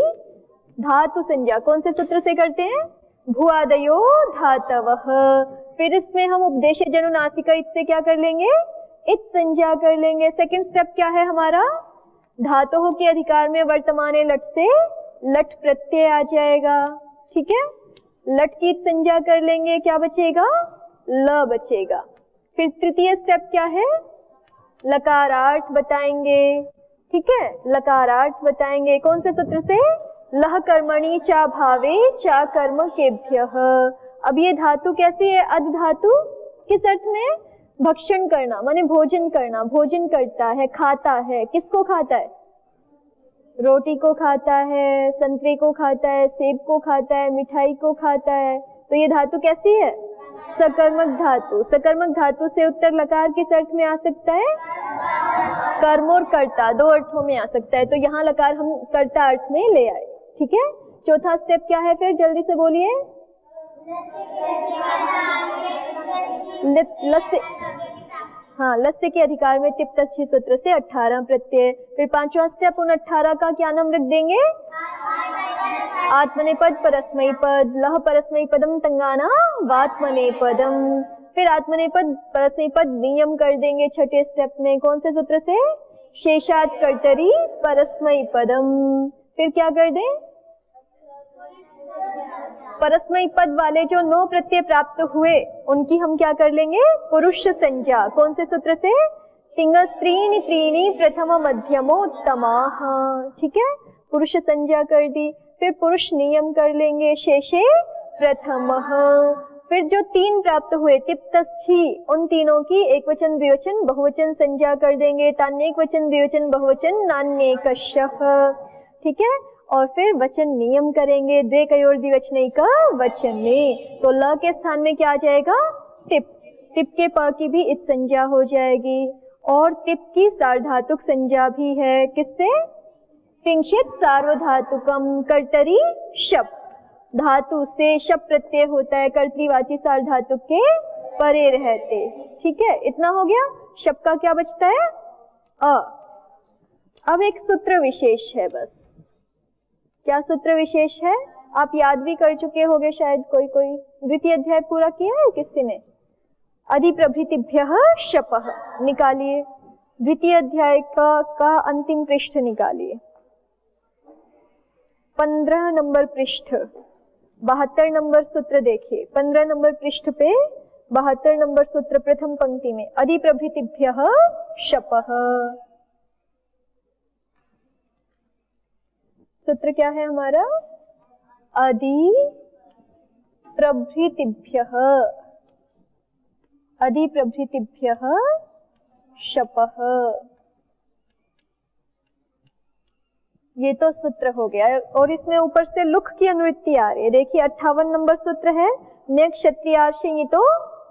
धातु संज्ञा कौन से सूत्र से करते हैं? भुआदयो धातवः। फिर इसमें हम उपदेश जनुनासिक इत से क्या कर लेंगे? इत संज्ञा कर लेंगे। सेकंड स्टेप क्या है हमारा? धातुओं के अधिकार में वर्तमाने लट से लट प्रत्यय आ जाएगा, ठीक है? लट की संज्ञा कर लेंगे, क्या बचेगा? ल बचेगा। फिर तृतीय स्टेप क्या है? लकारार्थ बताएंगे, ठीक है? लकारार्थ बताएंगे कौन से सूत्र से? लह कर्मणि चा भावे चा कर्म केभ्यः। अब ये धातु कैसी है? अद धातु किस अर्थ में? भक्षण करना, माने भोजन करना, भोजन करता है, खाता है। किसको खाता है? रोटी को खाता है, संतरे को खाता है, सेब को खाता है, मिठाई को खाता है। तो ये धातु कैसी है? सकर्मक धातु। सकर्मक धातु से उत्तर लकार किस अर्थ में आ सकता है? कर्म और कर्ता, दो अर्थों में आ सकता है। तो यहाँ लकार हम कर्ता अर्थ में ले आए, ठीक है? चौथा स्टेप क्या है फिर? जल्दी से बोलिए। लस्य, हाँ, लस्य के अधिकार में टिप तस्छि सूत्र से 18 प्रत्यय। फिर पांचवा स्टेप, उन 18 का क्या नाम रख देंगे? आत्मनेपद, परस्मैपद। लह परस्मैपदम तंगाना वात्मनेपदम। फिर आत्मनेपद परस्मैपद नियम कर देंगे छठे स्टेप में, कौन से सूत्र से? शेषात् कर्तरि परस्मैपदम। फिर क्या कर दें? परस्मैपद वाले जो 9 प्रत्यय प्राप्त हुए उनकी हम क्या कर लेंगे? पुरुष संज्ञा। कौन से सूत्र से? तिंगस्त्रीणि त्रीणि प्रथम मध्यमोत्तमाः, ठीक है? पुरुष संज्ञा कर दी। फिर पुरुष नियम कर लेंगे, शेषे प्रथमः। फिर जो 3 प्राप्त हुए तिप्तस्थि, उन तीनों की एक वचन द्विवचन बहुवचन संज्ञा कर देंगे। तान्येक वचन द्विवचन बहुवचन नान्येकशः, ठीक है? और फिर वचन नियम करेंगे, द्वेकयोर द्विवचनैक वचने। तो ल के स्थान में क्या आ जाएगा? टिप। टिप के प की भी इत संज्ञा हो जाएगी। और टिप की सार्वधातुक संज्ञा भी है, किससे? किंचित सार्वधातुकम कर्तरी शप, धातु से शप प्रत्यय होता है, कर्तृवाची सार्वधातु के परे रहते। ठीक है, इतना हो गया। शप का क्या बचता है? अ। अब एक सूत्र विशेष है बस। क्या सूत्र विशेष है? आप याद भी कर चुके होंगे शायद, कोई कोई द्वितीय अध्याय पूरा किया है किसी ने? अधिप्रभृतिभ्यः शपः निकालिए, द्वितीय अध्याय का अंतिम पृष्ठ निकालिए, 15 नंबर पृष्ठ, 72 नंबर सूत्र देखिए। 15 नंबर पृष्ठ पे 72 नंबर सूत्र प्रथम पंक्ति में अधिप्रभृतिभ्यः शपः। सूत्र क्या है हमारा? अधिप्रभृतिभ्यः, अधिप्रभृतिभ्यः शपः। ये तो सूत्र हो गया, और इसमें ऊपर से लुक की अनुवृत्ति आ रही है। देखिए 58 नंबर सूत्र है, ने क्षत्रियार्ष ये तो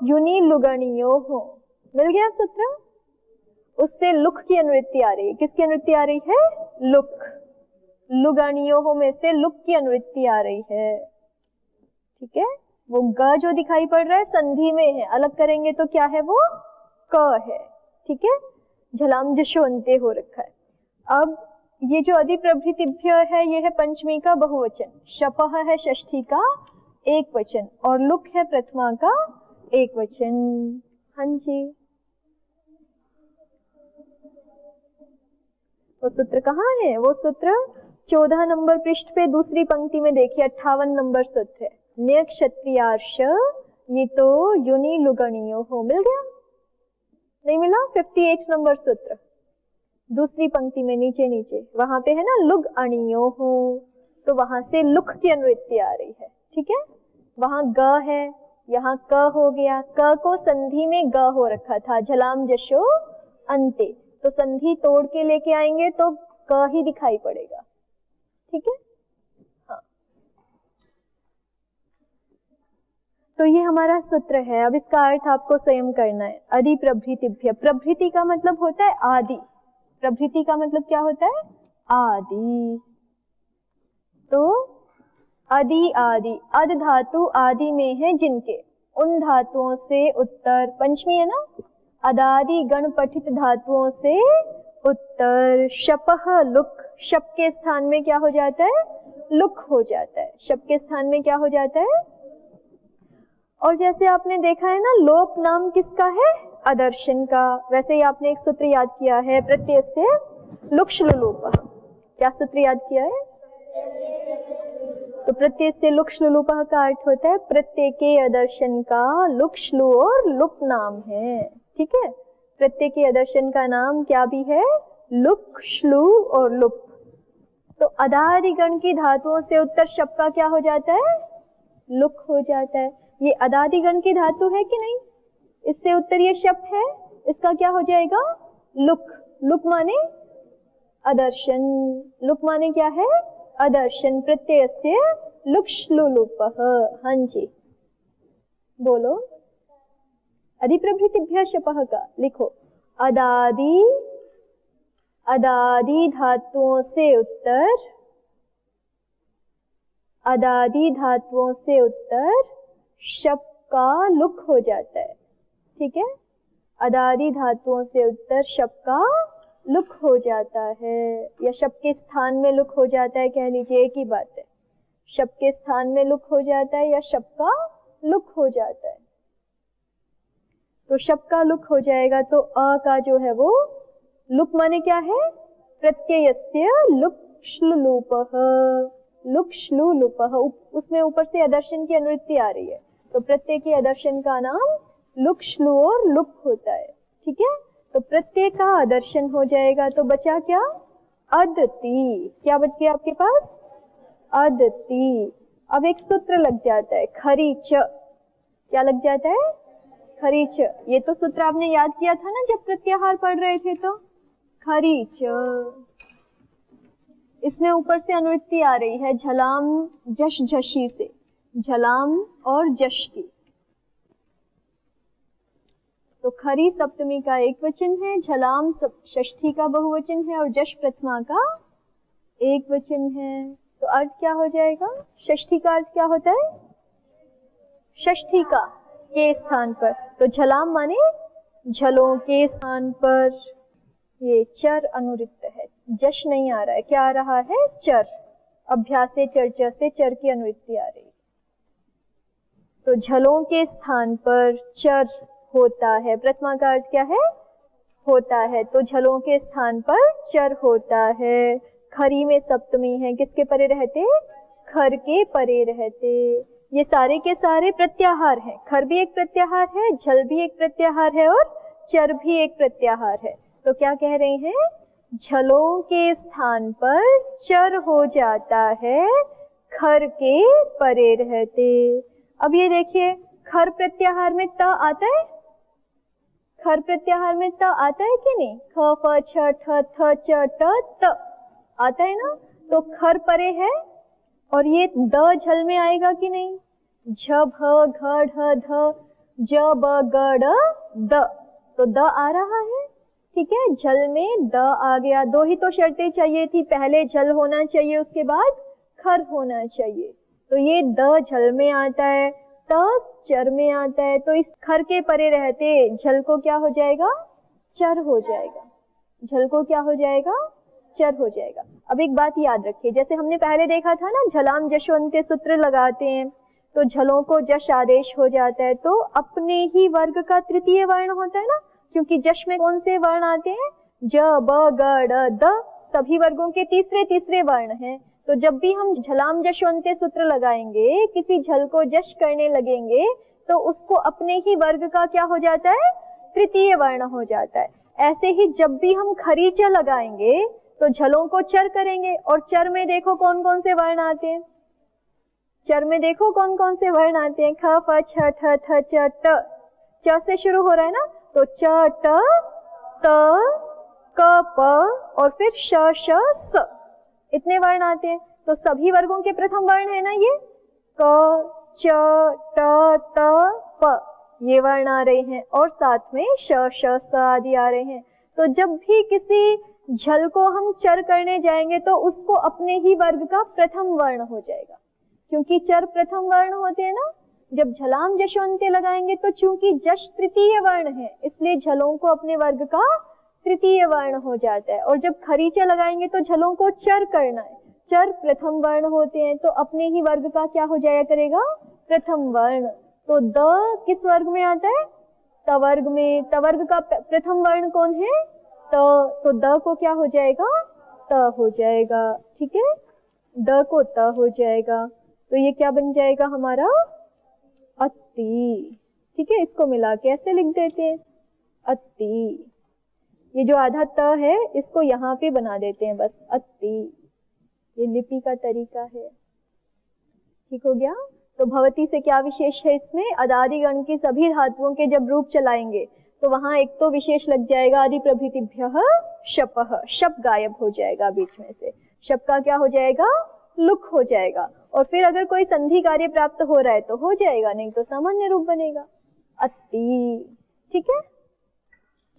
युनि लुगणियो हो। मिल गया सूत्र, उससे लुक की अनुवृत्ति आ रही है। किसकी अनुवृत्ति आ रही है? लुक। लुगणियो हो में से लुक की अनुवृत्ति आ रही है। ठीक है, वो ग जो दिखाई पड़ रहा है संधि में है, अलग करेंगे तो क्या है? वो क है। ठीक है, झलाम जशो अंत्य हो रखा है। अब ये जो अधिप्रभृतिभ्य है, ये है पंचमी का बहुवचन, शपः है षष्ठी का एक वचन, और लुक है प्रथमा का एक वचन। हाँ जी, वो सूत्र कहाँ है? वो सूत्र 14 नंबर पृष्ठ पे दूसरी पंक्ति में देखिए, 58 नंबर सूत्र है, ने क्षत्रियार्ष ये तो युनि लुगणियो हो। मिल गया? नहीं मिला? 58 नंबर सूत्र दूसरी पंक्ति में नीचे नीचे, वहां पे है ना लुग अणियो हो, तो वहां से लुक की अनुवृत्ति आ रही है। ठीक है, वहां ग है, यहाँ क हो गया, क को संधि में ग हो रखा था, झलाम जशो अंते, तो संधि तोड़ के लेके आएंगे तो क ही दिखाई पड़ेगा। ठीक है, हाँ, तो ये हमारा सूत्र है। अब इसका अर्थ आपको स्वयं करना है। अधिप्रभृतिभ्य, प्रभृति का मतलब होता है आदि, प्रभृति का मतलब क्या होता है? आदि। तो अधि आदि, अध धातु आदि में है जिनके, उन धातुओं से उत्तर, पंचमी है ना, अदादि गण पठित धातुओं से उत्तर। शपः लुक, शप के स्थान में क्या हो जाता है? लुक हो जाता है। शप के स्थान में क्या हो जाता है? और जैसे आपने देखा है ना, लोप नाम किसका है? अदर्शन का। वैसे ही आपने एक सूत्र याद किया है, प्रत्यय से लुक्ष लुलूपः। क्या सूत्र याद किया है? तो प्रत्यय से लुक्ष लुलूपः का अर्थ होता है प्रत्यय के अदर्शन का लुक्ष लु और लुप नाम है। ठीक है, प्रत्यय के अदर्शन का नाम क्या भी है? लुक, श्लू और लुप। तो अदादिगण की धातुओं से उत्तर शब्द का क्या हो जाता है? लुक हो जाता है। ये अदादिगण की धातु है कि नहीं? इससे उत्तर ये शब्द है, इसका क्या हो जाएगा? लुक। लुक माने अदर्शन, लुक माने क्या है? अदर्शन। प्रत्यय से लुक श्लू लुपः। हाँ जी, बोलो। अधिप्रभृतिभ्यः शपः का लिखो, अदादि, अदादि धातुओं से उत्तर, अदादि धातुओं से उत्तर शप का लुक हो जाता है। ठीक है, अदादि धातुओं से उत्तर शप का लुक हो जाता है, या शप के स्थान में लुक हो जाता है, कह लीजिए, एक ही बात है। शप के स्थान में लुक हो जाता है या शप का लुक हो जाता है। तो शप का लुक हो जाएगा तो अ का जो है वो लुक माने क्या है? प्रत्ययस्य लुक श्लुलूपः, लुक श्लू लुपः। उसमें ऊपर से अदर्शन की अनुवृत्ति आ रही है, तो प्रत्यय के अदर्शन का नाम लुक श्लू और लुप होता है। ठीक है, तो प्रत्यय का अदर्शन हो जाएगा, तो बचा क्या? अदति। क्या बच गया आपके पास? अदति। अब एक सूत्र लग जाता है, खरीच। क्या लग जाता है? खरीच। ये तो सूत्र आपने याद किया था ना जब प्रत्याहार पढ़ रहे थे, तो खरीच। इसमें ऊपर से अनुवृत्ति आ रही है झलाम जश झशी से, झलाम और जश की। तो खरी सप्तमी का एक वचन है, झलाम षष्ठी का बहुवचन है और जश प्रथमा का एक वचन है, तो अर्थ क्या हो जाएगा? षष्ठी का अर्थ क्या होता है? षष्ठी का के स्थान पर, तो झलाम माने झलों के स्थान पर। ये चर अनुरिक्त है, जश नहीं आ रहा है, क्या आ रहा है? चर। अभ्यासे चर्चा से चर की अनुवृत्ति आ रही है। तो झलों के स्थान पर चर होता है। प्रथमा का अर्थ क्या है? होता है। तो झलों के स्थान पर चर होता है। खरी में सप्तमी है, किसके परे रहते? खर के परे रहते। ये सारे के सारे प्रत्याहार हैं। खर भी एक प्रत्याहार है, झल भी एक प्रत्याहार है और चर भी एक प्रत्याहार है। तो क्या कह रहे हैं? झलों के स्थान पर चर हो जाता है खर के परे रहते। अब ये देखिए, खर प्रत्याहार में त आता है? खर प्रत्याहार में त आता है कि नहीं? ख फ छ ठ थ च ट त आता है ना? तो खर परे है और ये द झल में आएगा कि नहीं? झ भ घ ढ ध ज ब ग ड द, तो द आ रहा है। ठीक है, झल में द आ गया। दो ही तो शर्तें चाहिए थी, पहले झल होना चाहिए, उसके बाद खर होना चाहिए। तो ये द झल में आता है, त चर में आता है। तो इस खर के परे रहते झल को क्या हो जाएगा? चर हो जाएगा। झल को क्या हो जाएगा? चर हो जाएगा। अब एक बात याद रखिए, जैसे हमने पहले देखा था ना, झलाम जशवंते सूत्र लगाते हैं तो झलों को जश आदेश हो जाता है, तो अपने ही वर्ग का तृतीय वर्ण होता है ना, क्योंकि जश में कौन से वर्ण आते हैं? ज ब ग ड द, सभी वर्गों के तीसरे तीसरे वर्ण हैं। तो जब भी हम झलाम जशवंते सूत्र लगाएंगे, किसी झल को जश करने लगेंगे, तो उसको अपने ही वर्ग का क्या हो जाता है? तृतीय वर्ण हो जाता है। ऐसे ही जब भी हम खरीच लगाएंगे तो झलों को चर करेंगे, और चर में देखो कौन कौन से वर्ण आते हैं? चर में देखो कौन कौन से वर्ण आते हैं? ख फ छ ठ थ च ट, च से शुरू हो रहा है ना, तो च ट त क प और फिर श श स, इतने वर्ण आते हैं। तो सभी वर्गों के प्रथम वर्ण है ना ये, क च ट त प, ये वर्ण आ रहे हैं, और साथ में श श स आदि आ रहे हैं। तो जब भी किसी झल को हम चर करने जाएंगे तो उसको अपने ही वर्ग का प्रथम वर्ण हो जाएगा, क्योंकि चर प्रथम वर्ण होते हैं ना। जब झलाम जशवंते लगाएंगे तो चूंकि जश तृतीय वर्ण है, इसलिए झलों को अपने वर्ग का तृतीय वर्ण हो जाता है। और जब खरीचा लगाएंगे तो झलों को चर करना है, चर प्रथम वर्ण होते हैं, तो अपने ही वर्ग का क्या हो जाया करेगा? प्रथम वर्ण। तो द किस वर्ग में आता है? तवर्ग में। तवर्ग का प्रथम वर्ण कौन है? त, तो द को क्या हो जाएगा? त हो जाएगा। ठीक है, द को त हो जाएगा। तो ये क्या बन जाएगा हमारा? अति। ठीक है, इसको मिला के ऐसे लिख देते हैं, अति। ये जो आधा त है इसको यहाँ पे बना देते हैं बस, अति। ये लिपि का तरीका है। ठीक हो गया। तो भवती से क्या विशेष है इसमें? अदादि गण की सभी धातुओं के जब रूप चलाएंगे तो वहां एक तो विशेष लग जाएगा, आदि प्रभृतिभ्यः शपः, शप गायब हो जाएगा बीच में से, शप का क्या हो जाएगा? लुक हो जाएगा। और फिर अगर कोई संधि कार्य प्राप्त हो रहा है तो हो जाएगा, नहीं तो सामान्य रूप बनेगा, अति। ठीक है,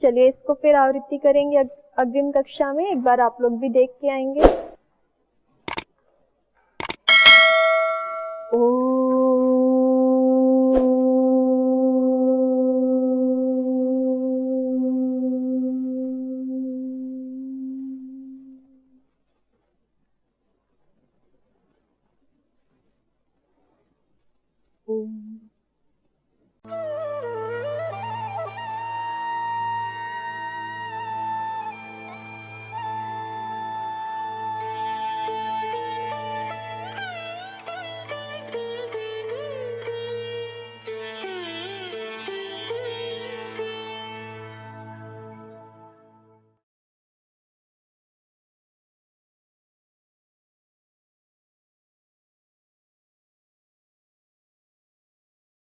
चलिए इसको फिर आवृत्ति करेंगे अग्रिम कक्षा में। एक बार आप लोग भी देख के आएंगे।